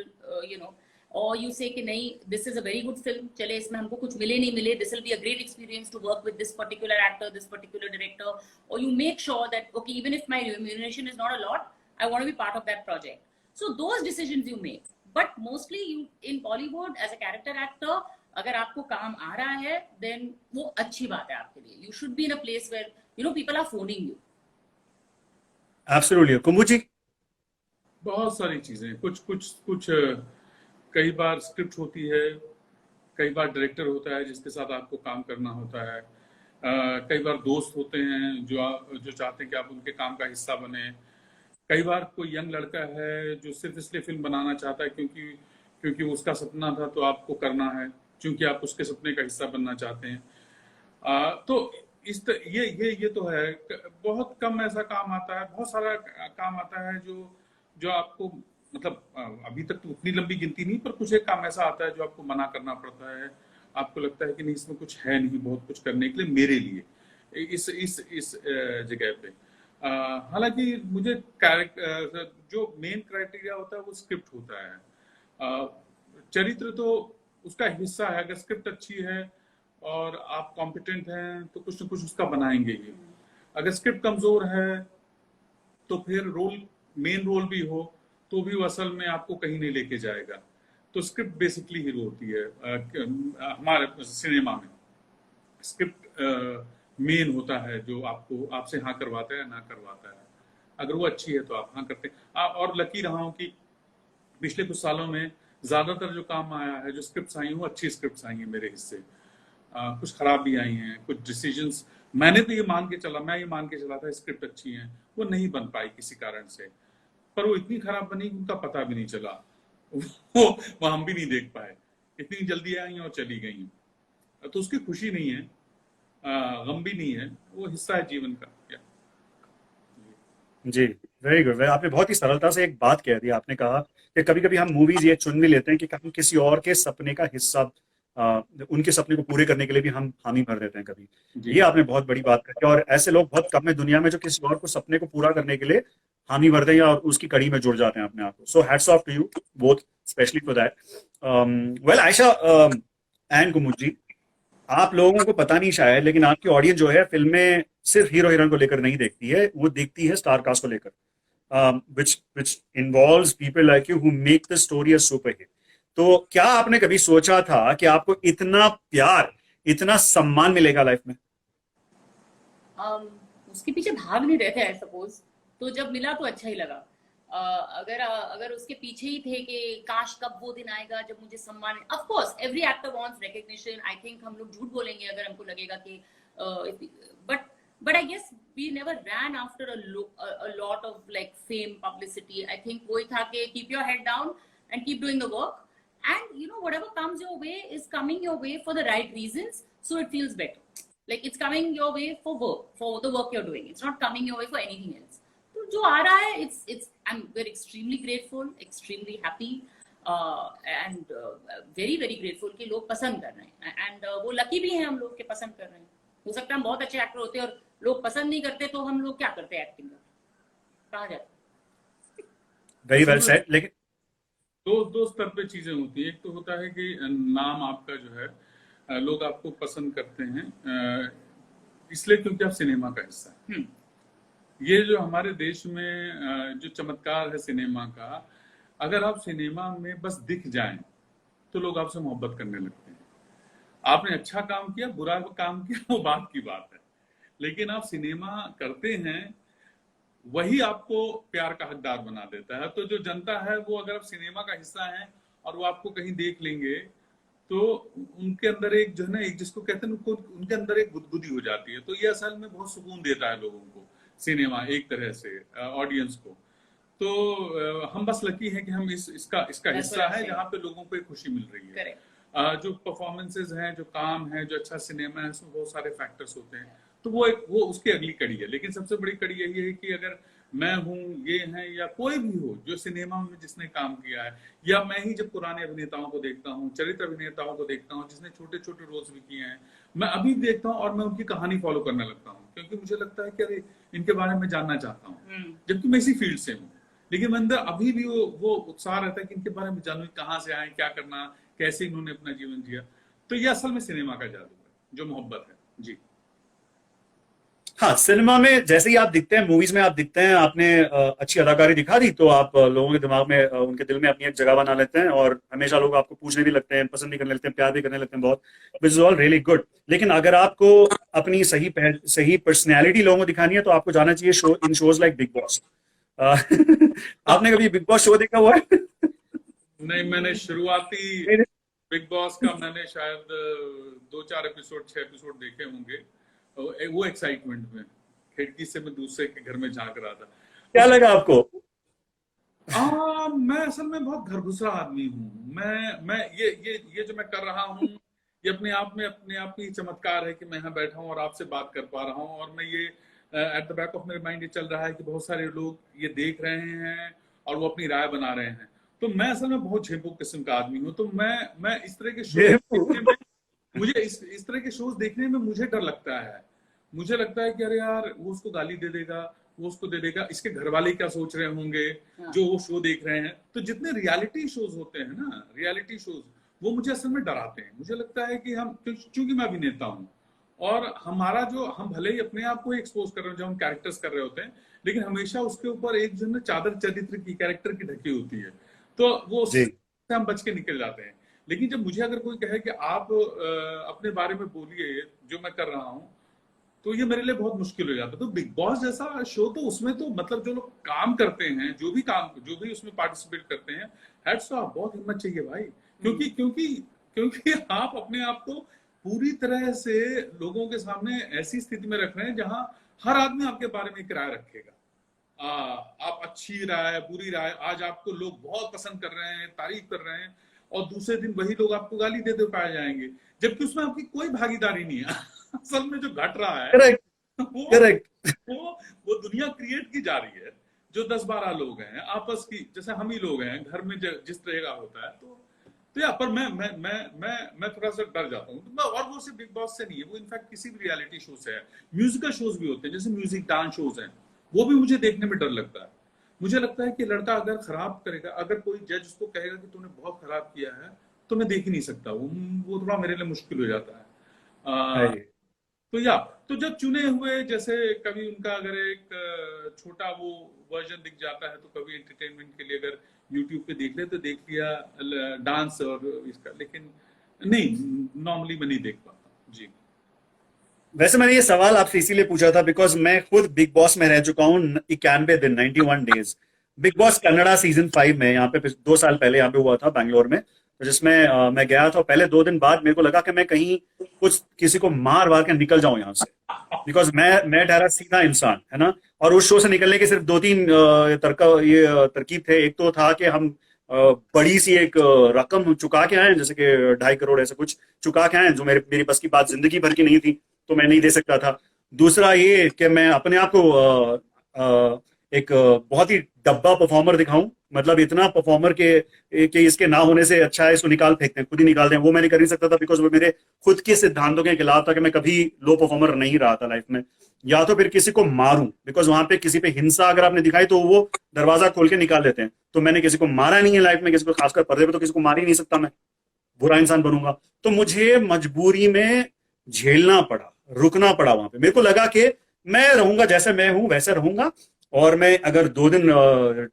Speaker 2: or you say कि नहीं, this is a very good film, चले इसमें हमको कुछ मिले नहीं मिले, this will be a great experience to work with this particular actor, this particular director, or you make sure that okay, even if my remuneration is not a lot, I want to be part of that project. So those decisions you make, but mostly you in Bollywood as a character actor, अगर आपको काम आ रहा है then वो अच्छी बात है आपके लिए. You should be in a place where people are phoning you.
Speaker 1: Absolutely. कुंबू जी?
Speaker 3: बहुत सारी चीजें, कुछ कई बार स्क्रिप्ट होती है, कई बार डायरेक्टर होता है जिसके साथ आपको काम करना होता है, कई बार दोस्त होते हैं जो चाहते हैं कि आप उनके काम का हिस्सा बने, कई बार कोई यंग लड़का है जो सिर्फ इसलिए फिल्म बनाना चाहता है क्योंकि उसका सपना था तो आपको करना है, क्योंकि आप उसके सपने का हिस्सा बनना चाहते हैं. तो ये तो है. बहुत कम ऐसा काम आता है, बहुत सारा काम आता है जो आपको, मतलब अभी तक तो उतनी लंबी गिनती नहीं, पर कुछ एक काम ऐसा आता है जो आपको मना करना पड़ता है. आपको लगता है कि नहीं, इसमें कुछ है नहीं बहुत कुछ करने के लिए मेरे लिए इस जगह पे. हालांकि मुझे जो मेन क्राइटेरिया होता है वो स्क्रिप्ट होता है. चरित्र तो उसका हिस्सा है. अगर स्क्रिप्ट अच्छी है और आप कॉम्पिटेंट हैं तो कुछ न कुछ उसका बनाएंगे ही. अगर स्क्रिप्ट कमजोर है तो फिर मेन रोल भी हो तो भी वो असल में आपको कहीं नहीं लेके जाएगा. तो स्क्रिप्ट बेसिकली हीरो होती है. हमारे सिनेमा में स्क्रिप्ट मेन होता है जो आपसे हाँ करवाता है ना करवाता है. अगर वो अच्छी है तो आप हाँ करते हैं. और लकी रहा हूँ कि पिछले कुछ सालों में ज्यादातर जो काम आया है, जो स्क्रिप्ट्स आई हैं, वो अच्छी स्क्रिप्ट्स आई हैं मेरे हिस्से. कुछ खराब भी आई हैं, कुछ डिसीजंस मैं ये मान के चला था स्क्रिप्ट अच्छी है, वो नहीं बन पाई किसी कारण से, पर वो इतनी खराब बनी कि उनका पता भी नहीं चला. वो हम भी नहीं देख पाए, इतनी जल्दी आई और चली गई. तो उसकी खुशी नहीं है, गम भी नहीं है, वो हिस्सा है जीवन का.
Speaker 1: जी, वेरी गुड. आपने बहुत ही सरलता से एक बात कह दी. आपने कहा कि कभी कभी हम मूवीज ये चुन भी लेते हैं कि हम किसी और के सपने का हिस्सा, उनके सपने को पूरे करने के लिए भी हम हामी भर देते हैं कभी. ये आपने बहुत बड़ी बात कही, और ऐसे लोग बहुत कम है दुनिया में जो किसी और को सपने को पूरा करने के लिए हामी भर दें या उसकी कड़ी में जुड़ जाते हैं अपने आप को. So hats off to you both, specially for that. Well Ayesha and Kumud ji, आप लोगों को पता नहीं शायद, लेकिन आपकी ऑडियंस जो है फिल्में सिर्फ हीरो हीरोइन को लेकर नहीं देखती है, वो देखती है स्टार कास्ट को लेकर, which involves people like you who make the story a super hit. तो क्या आपने कभी सोचा था कि आपको इतना प्यार, इतना सम्मान मिलेगा लाइफ में?
Speaker 2: उसके पीछे भाग नहीं रहे थे आई सपोज, तो जब मिला तो अच्छा ही लगा. अगर उसके पीछे ही थे कि काश कब वो दिन आएगा जब मुझे सम्मान. Of course every actor wants recognition. I think हम लोग झूठ बोलेंगे अगर हमको लगेगा कि but I guess we never ran after a lot of like fame, publicity. I think वही था कि keep your head down and keep doing the work, and whatever comes your way is coming your way for the right reasons, so it feels better. Like it's coming your way for the work you're doing. It's not coming your way for anything else. तो जो आ रहा है, we're extremely grateful, extremely happy, and very very grateful कि लोग पसंद कर रहे हैं, and वो lucky भी हैं हम लोग के पसंद कर रहे हैं. हो सकता है हम बहुत अच्छे एक्टर होते हैं और लोग पसंद नहीं करते, तो हम लोग क्या करते हैं एक्टिंग में, कहाँ जाते.
Speaker 1: Very well said. लेकिन
Speaker 3: दो स्तर पे चीजें होती है. एक तो होता है कि नाम आपका जो है, लोग आपको पसंद करते हैं इसलिए क्योंकि आप सिनेमा का हिस्सा है। ये जो हमारे देश में जो चमत्कार है सिनेमा का, अगर आप सिनेमा में बस दिख जाएं तो लोग आपसे मोहब्बत करने लगते हैं। आपने अच्छा काम किया, बुरा काम किया, वो बात की बात है, लेकिन आप सिनेमा करते हैं वही आपको प्यार का हकदार बना देता है। तो जो जनता है वो, अगर आप सिनेमा का हिस्सा हैं और वो आपको कहीं देख लेंगे तो उनके अंदर एक जो है ना, एक जिसको कहते हैं उनके अंदर एक गुदगुदी हो जाती है। तो ये असल में बहुत सुकून देता है लोगों को सिनेमा, एक तरह से ऑडियंस को। तो हम बस लकी हैं कि हम इसका हिस्सा है जहाँ पे लोगों को एक खुशी मिल रही है। जो परफॉर्मेंसेज हैं, जो काम है, जो अच्छा सिनेमा है, उसमें बहुत सारे फैक्टर्स होते हैं। तो वो उसकी अगली कड़ी है। लेकिन सबसे बड़ी कड़ी यही है कि अगर मैं हूँ, ये है, या कोई भी हो जो सिनेमा में जिसने काम किया है, या मैं ही जब पुराने अभिनेताओं को देखता हूँ, चरित्र अभिनेताओं को देखता हूँ जिसने छोटे छोटे रोल्स भी किए हैं, मैं अभी देखता हूँ और मैं उनकी कहानी फॉलो करने लगता हूँ, क्योंकि मुझे लगता है कि अरे इनके बारे में जानना चाहता हूँ, जबकि मैं इसी फील्ड से हूँ। लेकिन मेरे अंदर अभी भी वो उत्साह रहता है कि इनके बारे में जानूं, कहाँ से आए, क्या करना, कैसे इन्होंने अपना जीवन जिया। तो ये असल में सिनेमा का जादू है, जो मोहब्बत है। जी
Speaker 1: हाँ, सिनेमा में जैसे ही आप दिखते हैं, मूवीज में आप दिखते हैं, आपने अच्छी अदाकारी दिखा दी तो आप लोगों के दिमाग में, उनके दिल में अपनी एक जगह बना लेते हैं, और हमेशा लोग आपको पूछने भी लगते हैं, पसंद भी करने लगते हैं, प्यार भी करने लगते हैं बहुत, which is all really good. लेकिन अगर आपको अपनी सही पर्सनैलिटी लोगों को दिखानी है तो आपको जाना चाहिए इन शोज लाइक बिग बॉस। आपने कभी बिग बॉस शो देखा हुआ है?
Speaker 3: नहीं, मैंने शुरुआती बिग बॉस का मैंने शायद 2-4 एपिसोड, 6 एपिसोड देखे होंगे। वो एक्साइटमेंट में खिड़की से मैं दूसरे के घर में झांक रहा था।
Speaker 1: क्या लगा आपको?
Speaker 3: मैं असल में बहुत घरघुसरा आदमी हूँ। मैं ये जो मैं कर रहा हूँ, ये अपने आप में चमत्कार है कि मैं यहाँ बैठा हूँ और आपसे बात कर पा रहा हूँ। और मैं ये एट द बैक ऑफ मेरे माइंड ये चल रहा है कि बहुत सारे लोग ये देख रहे हैं और वो अपनी राय बना रहे हैं। तो मैं असल में बहुत झेपू किस्म का आदमी हूँ। तो मैं इस तरह के शो देखने में, मुझे इस तरह के शोज देखने में मुझे डर लगता है। मुझे लगता है कि अरे यार, वो उसको गाली दे देगा, वो उसको दे देगा, इसके घर वाले क्या सोच रहे होंगे जो वो शो देख रहे हैं। तो जितने रियलिटी शोज होते हैं ना, रियलिटी शोज, वो मुझे असल में डराते हैं। मुझे लगता है कि हम, चूंकि मैं अभिनेता हूँ और हमारा जो, हम भले ही अपने आप को एक्सपोज कर रहे हो, जो हम कैरेक्टर्स कर रहे होते हैं, लेकिन हमेशा उसके ऊपर एक जो है चादर चरित्र की, कैरेक्टर की ढकी होती है। तो वो उससे हम बच के निकल जाते हैं। लेकिन जब मुझे अगर कोई कहे कि आप अपने बारे में बोलिए जो मैं कर रहा हूँ, तो ये मेरे लिए बहुत मुश्किल हो जाता है। तो बिग बॉस जैसा शो, तो उसमें तो मतलब जो लोग काम करते हैं, जो भी उसमें पार्टिसिपेट करते हैं, हैट्स ऑफ, बहुत हिम्मत चाहिए भाई। क्योंकि आप अपने आप को पूरी तरह से लोगों के सामने ऐसी स्थिति में रख रहे हैं जहां हर आदमी आपके बारे में एक राय रखेगा। आप अच्छी राय, बुरी राय, आज आपको लोग बहुत पसंद कर रहे हैं, तारीफ कर रहे हैं, और दूसरे दिन वही लोग आपको गाली देते पाए जाएंगे, जबकि उसमें आपकी कोई भागीदारी नहीं है। असल में जो घट रहा है वो दुनिया क्रिएट की जा रही है। जो 10-12 लोग हैं आपस की, जैसे हम ही लोग हैं घर में जिस तरह का होता है। तो या पर मैं थोड़ा सा डर जाता हूँ। और वो सिर्फ बिग बॉस से नहीं है, वो इनफैक्ट किसी भी रियलिटी शो से है। म्यूजिकल शोज भी होते हैं, जैसे म्यूजिक डांस शोज हैं, वो भी मुझे देखने में डर लगता है। मुझे लगता है कि लड़का अगर खराब करेगा, अगर कोई जज उसको कहेगा कि तूने बहुत खराब किया है, तो मैं देख ही नहीं सकता। वो थोड़ा मेरे लिए मुश्किल हो जाता है। तो जब चुने हुए, जैसे कभी उनका अगर एक छोटा वो वर्जन दिख जाता है, तो कभी एंटरटेनमेंट के लिए अगर यूट्यूब पे देख ले तो देख लिया डांस और इसका, लेकिन नहीं, नॉर्मली मैं नहीं देख पाता। जी,
Speaker 1: वैसे मैंने ये सवाल आपसे इसीलिए पूछा था बिकॉज मैं खुद बिग बॉस में रह चुका हूँ 91 दिन, 91 days. Big boss Kannada season 5 में यहाँ पे 2 साल पहले यहाँ पे हुआ था बैंगलोर में, तो जिसमें मैं गया था। पहले 2 दिन बाद मेरे को लगा कि मैं कहीं कुछ किसी को मार के निकल जाऊं यहाँ से, बिकॉज मैं ठहरा सीधा इंसान, है ना। और उस शो से निकलने के सिर्फ 2-3 तरकीब थे। एक तो था कि हम बड़ी सी एक रकम चुका के आए, जैसे कि 2.5 करोड़ ऐसा कुछ चुका के आए, जो मेरी बस की बात जिंदगी भर की नहीं थी, तो मैं नहीं दे सकता था। दूसरा ये कि मैं अपने आप को एक बहुत ही डब्बा परफॉर्मर दिखाऊं, मतलब इतना परफॉर्मर कि इसके ना होने से अच्छा है इसको निकाल फेंकते हैं, खुद ही निकाल दें। वो मैं नहीं कर नहीं सकता था बिकॉज वो मेरे खुद के सिद्धांतों के खिलाफ था कि मैं कभी लो परफॉर्मर नहीं रहा था लाइफ में। या तो फिर किसी को मारूं, बिकॉज वहां पे किसी पे हिंसा अगर आपने दिखाई तो वो दरवाजा खोल के निकाल देते हैं। तो मैंने किसी को मारा नहीं है लाइफ में, किसी को खासकर पर्दे पे तो किसी को मार ही नहीं सकता, मैं बुरा इंसान बनूंगा। तो मुझे मजबूरी में झेलना पड़ा रुकना पड़ा वहां पे। मेरे को लगा कि मैं रहूंगा जैसे मैं हूं वैसे रहूंगा, और मैं अगर 2 दिन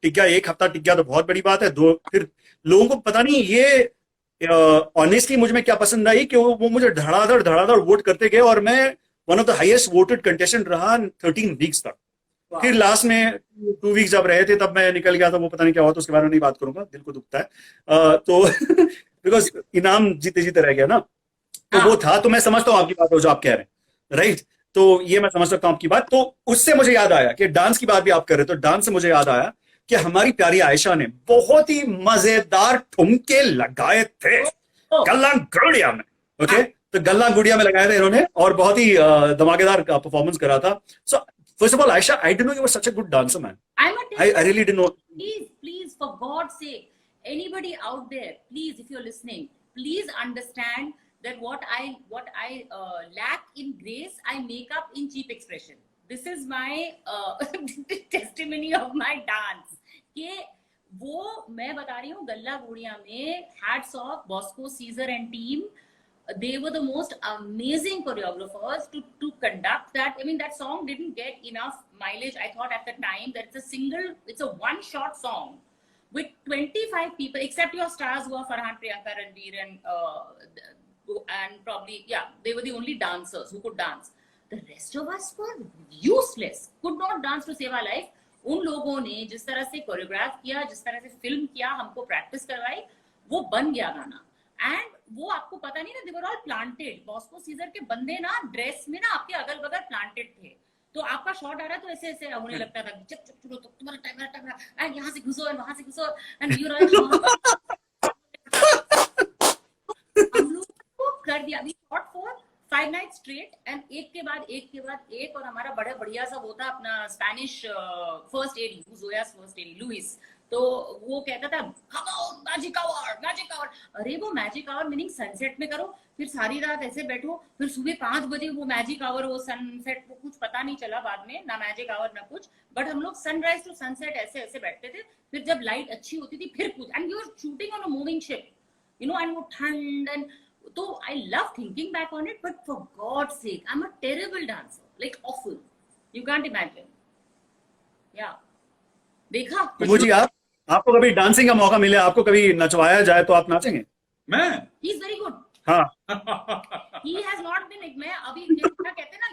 Speaker 1: टिक गया, 1 हफ्ता टिक गया तो बहुत बड़ी बात है। फिर लोगों को पता नहीं ये ऑनेस्टली मुझ में क्या पसंद आई कि वो मुझे धड़ाधड़ वोट करते गए, और मैं one of the highest voted contestant रहा 13 वीक्स तक। फिर लास्ट में 2 वीक्स जब रहे थे तब मैं निकल गया था, वो पता नहीं क्या हुआ, तो उसके बारे में नहीं बात करूंगा, दिल को दुखता है। तो बिकॉज इनाम जीते जीते रह गया ना, तो वो था। तो मैं समझता हूँ आपकी बात जो आप कह रहे हैं, राइट। तो ये मैं समझ सकता हूँ आपकी बात। तो उससे मुझे याद आया कि डांस की बात भी आप कर रहे थे, तो डांस से मुझे याद आया कि हमारी प्यारी आयशा ने बहुत ही मजेदार ठुमके लगाए थे गल्ला गुड़िया में। ओके, तो गल्ला गुड़िया में लगाए थे इन्होंने, और बहुत ही धमाकेदार परफॉर्मेंस करा था। So first of all, Aisha, I didn't know you were such a good dancer, man. I really didn't know.
Speaker 2: Please, for God's sake, anybody out there, please, if you're listening, please understand that what I lack in grace, I make up in cheap expression. This is my testimony of my dance. कि वो मैं बता रही हूँ गल्ला गुड़िया में, hats off Bosco, Caesar and team. They were the most amazing choreographers to conduct that. I mean, that song didn't get enough mileage. I thought at the time that it's a one-shot song with 25 people, except your stars who are Farhan, Priyanka, Ranveer, and probably, yeah, they were the only dancers who could dance. The rest of us were useless, could not dance to save our life. उन लोगों ने जिस तरह से choreograph किया, जिस तरह से फिल्म किया, हमको प्रैक्टिस करवाई, वो बन गया गाना। एंड वो आपको पता नहीं ना, they were all planted. Bosco Caesar के बंदे ना ड्रेस में ना आपके अगल बगल प्लांटेड थे, तो आपका शॉट आ रहा है तो ऐसे ऐसे होने लगता था, चुप चुप चुप तो तुम्हारा टाइम एंड यहाँ से घुसो एंड वहां से घुसो एंड यू हम लोग को कर दिया। We shot for 5 night straight and एक के बाद एक, और हमारा बड़ा बढ़िया सा वो था अपना स्पेनिश फर्स्ट एडी, जोयास फर्स्ट एडी लुइस, तो वो कहता था मैजिक आवर। अरे वो मैजिक आवर मीनिंग सनसेट में करो, फिर सारी रात ऐसे बैठो, फिर सुबह 5 बजे वो मैजिक आवर, वो सनसेट को कुछ पता नहीं चला बाद में, ना मैजिक आवर ना कुछ, बट हम लोग सनराइज टू सनसेट ऐसे ऐसे बैठते थे। फिर जब लाइट अच्छी होती थी फिर कुछ, and you are shooting on a moving ship, you know, and वो ठंड एंड तो I love thinking back on it, but for God's sake, I'm a terrible dancer, like awful. You can't imagine. Yeah. देखा?
Speaker 1: मुझे आपको कभी dancing का मौका मिले, आपको कभी नचवाया जाए तो आप नाचेंगे?
Speaker 3: मैं?
Speaker 2: He's very good.
Speaker 1: हाँ।
Speaker 2: He has not been. मैं अभी क्या कहते हैं ना,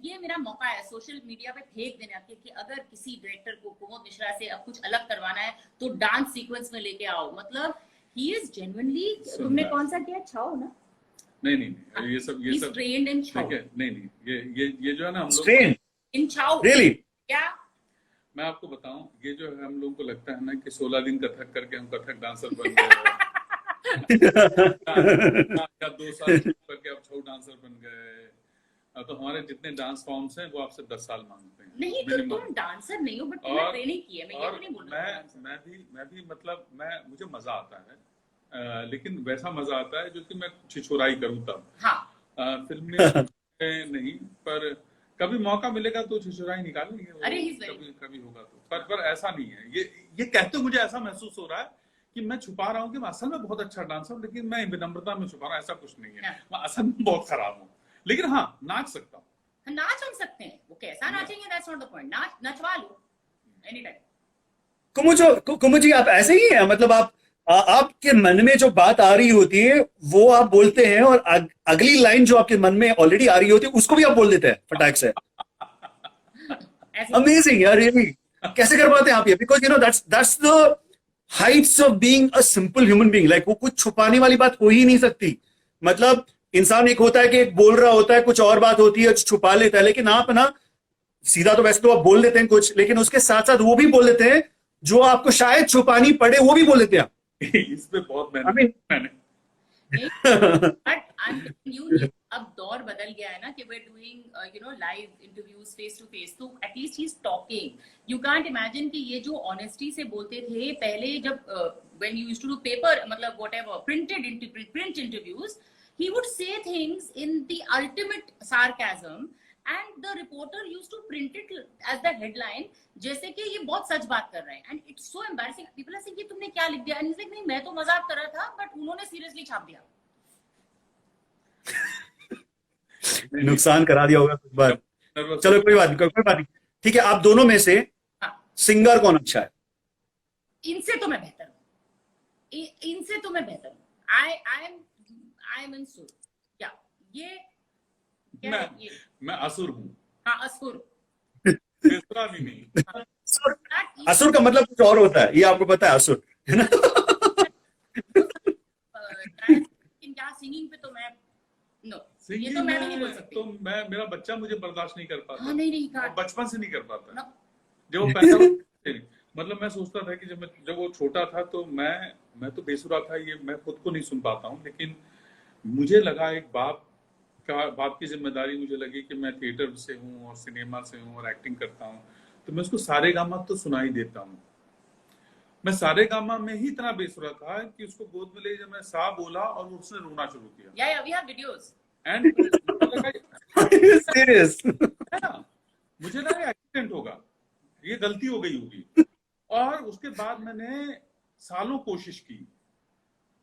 Speaker 2: ये मेरा मौका है सोशल मीडिया पे फेंक देने कि अगर किसी डायरेक्टर को कुमुद मिश्रा से अब कुछ अलग करवाना है तो डांस सीक्वेंस में लेके आओ। मतलब he is genuinely, तुमने कौन सा किया, छाओ ना?
Speaker 3: नहीं, ये सब
Speaker 2: He's trained in छाओ।
Speaker 3: नहीं, ये जो है ना हम लोग
Speaker 1: trained
Speaker 2: in छाओ।
Speaker 1: Really?
Speaker 2: क्या?
Speaker 3: मैं आपको बताऊं, ये जो है हम लोगों को लगता है ना कि 16 दिन कथक करके हम कथक डांसर बन गए या 2 साल करके आप छाओ डांसर बन गए, तो हमारे जितने डांस फॉर्म्स हैं वो आपसे 10 साल मांगते हैं।
Speaker 2: नहीं तो तुम डांसर नहीं हो, बट तुमने ट्रेनिंग की है। मैं ये नहीं बोल रहा।
Speaker 3: मैं भी मतलब मुझे मजा आता है, लेकिन वैसा मजा आता है जो कि मैं छिछोराई करूं तब। हाँ। फिल्म में नहीं, पर कभी मौका मिलेगा तो छिछोराई निकालेंगे।
Speaker 2: अरे
Speaker 3: कभी होगा तो, पर ऐसा नहीं है। ये कहते मुझे ऐसा महसूस हो रहा है कि मैं छुपा रहा हूँ कि मैं असल में बहुत अच्छा डांसर हूँ, लेकिन मैं विनम्रता में छुपा रहा हूँ, ऐसा कुछ नहीं है। मैं असल में बहुत खराब हूँ, लेकिन हाँ नाच सकता हूँ।
Speaker 2: नाच हम सकते हैं, वो कैसा नाचेंगे दैट्स नॉट द पॉइंट। नचवा लो एनी टाइम।
Speaker 1: कुमुद जी, आप ऐसे ही हैं, मतलब आपके मन में जो बात आ रही होती है वो आप बोलते हैं, और अगली लाइन जो आपके मन में ऑलरेडी आ रही होती है उसको भी आप बोल देते हैं फटाक से। अमेजिंग यार, रियली कैसे कर पाते हैं आप ये? Because you know that's the Heights of being a simple human being. Like वो कुछ छुपाने वाली बात हो ही नहीं सकती। मतलब इंसान एक होता है कि एक बोल रहा होता है, कुछ और बात होती है, छुपा लेता है, लेकिन आप ना सीधा तो वैसे तो आप बोल देते हैं कुछ, लेकिन उसके साथ साथ वो भी बोल देते हैं जो आपको शायद छुपानी पड़े, वो भी बोल देते हैं।
Speaker 3: इस पे बहुत मैंने
Speaker 2: but I am telling you, अब दौर बदल गया है ना कि we are doing you know live interviews face to face, तो at least he is talking. You can't imagine कि ये जो ऑनेस्टी से बोलते थे पहले, जब when you used to do paper, मतलब whatever print interviews, he would say things in the ultimate sarcasm and the reporter used to print it as the headline जैसे कि ये बहुत सच बात कर रहे हैं, and it's so embarrassing. People are saying कि तुमने क्या लिख दिया, and he's like नहीं मैं तो मजाक कर रहा था, but उन्होंने सीरियसली छाप दिया।
Speaker 1: नुकसान करा दिया होगा एक बार।
Speaker 3: नर्वस
Speaker 1: चलो कोई बात नहीं, कोई बात नहीं। ठीक है, आप दोनों में से
Speaker 2: हाँ,
Speaker 1: सिंगर कौन अच्छा है?
Speaker 2: इनसे तो मैं बेहतर हूँ, इनसे तो मैं बेहतर हूँ। आई एम इन सुर। क्या ये क्या है ये?
Speaker 3: मैं असुर हूँ,
Speaker 2: हाँ, असुर।
Speaker 3: बेसुरा भी नहीं।
Speaker 2: हाँ,
Speaker 1: असुर,
Speaker 2: that is,
Speaker 1: असुर का मतलब कुछ और होता है, ये आपको पता है असुर, है ना?
Speaker 2: लेकिन क्या सिंगिंग पे तो मैं नो, ये
Speaker 3: सिंगिंग
Speaker 2: तो मैं भी नहीं बोल सकती।
Speaker 3: तो मैं, मेरा बच्चा मुझे बर्दाश्त नहीं कर पाता।
Speaker 2: हाँ, नहीं
Speaker 3: वो बचपन से नहीं कर पाता।
Speaker 2: नो,
Speaker 3: जब वो पैदा मतलब मैं सोचता था कि जब वो छोटा था तो मैं तो बेसुरा था, ये मैं खुद को नहीं सुन पाता हूँ, लेकिन मुझे लगा एक बाप की जिम्मेदारी मुझे लगी कि मैं थिएटर से हूँ और सिनेमा से हूँ और एक्टिंग करता हूँ, तो मैं उसको सारे गामा तो सुनाई देता हूँ। मैं सारे गामा में ही इतना बेसुरा था कि उसको गोद में ले जब मैं सा बोला और उसने रोना शुरू किया।
Speaker 2: या we have videos
Speaker 3: and
Speaker 1: serious?
Speaker 3: मुझे लगा एक्सीडेंट होगा, ये गलती हो गई होगी। और उसके बाद मैंने सालों कोशिश की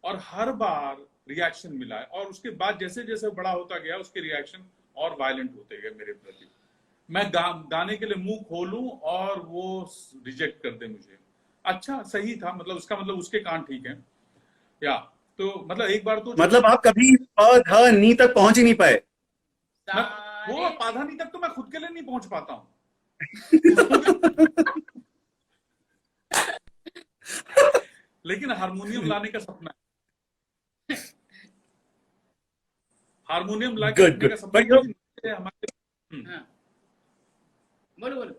Speaker 3: और हर बार रिएक्शन मिला है, और उसके बाद जैसे जैसे बड़ा होता गया उसके रिएक्शन और वायलेंट होते गए मेरे प्रति। मैं गाने के लिए मुंह खोलूं और वो रिजेक्ट कर दे मुझे। अच्छा, सही था, मतलब उसका मतलब उसके कान ठीक है या तो मतलब एक बार तो
Speaker 1: मतलब आप कभी प ध नी तक पहुंच ही नहीं पाए?
Speaker 3: वो पाधानी तक तो मैं खुद के लिए नहीं पहुंच पाता हूँ। लेकिन हारमोनियम लाने का सपना है, हारमोनियम लाने का सपना है हमारे।
Speaker 2: बोलो बोलो।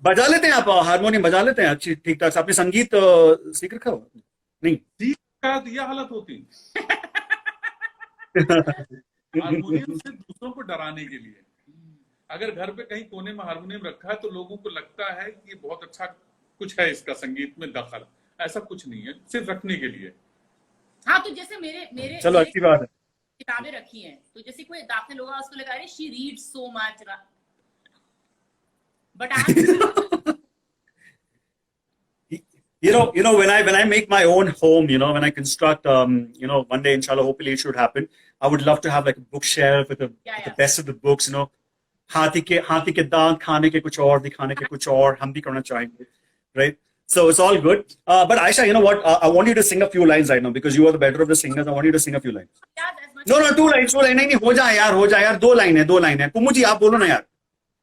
Speaker 1: बजा लेते हैं आप? हारमोनियम बजा लेते हैं अच्छी ठीक ठाक? आपने संगीत सीख रखा हो? नहीं?
Speaker 3: सीख का तो यह हालत होती हारमोनियम सिर्फ दूसरों को डराने के लिए। अगर घर पे कहीं कोने में हारमोनियम रखा है तो लोगों को लगता है कि बहुत अच्छा कुछ है इसका संगीत में दखल। ऐसा कुछ नहीं है, सिर्फ रखने के लिए।
Speaker 2: हाँ, तो जैसे मेरे
Speaker 1: चलो अच्छी बात है।
Speaker 2: किताबें रखी हैं, तो जैसे कोई दाखिल होगा उसको लगा रहे she reads so much, but
Speaker 1: you know when I make my own home, you know, when I construct you know, one day inshallah, hopefully it should happen, I would love to have like a bookshelf with the best of the books, you know. हाथी के दांत खाने के कुछ और, दिखाने के कुछ और, हम भी करना चाहेंगे, right? So it's all good. But Aisha, you know what? I want you to sing a few lines right now because you are the better of the singers. I want you to sing a few lines. No, 2 lines. नहीं, हो जाए यार, 2 line है। कुमू जी आप बोलो ना यार।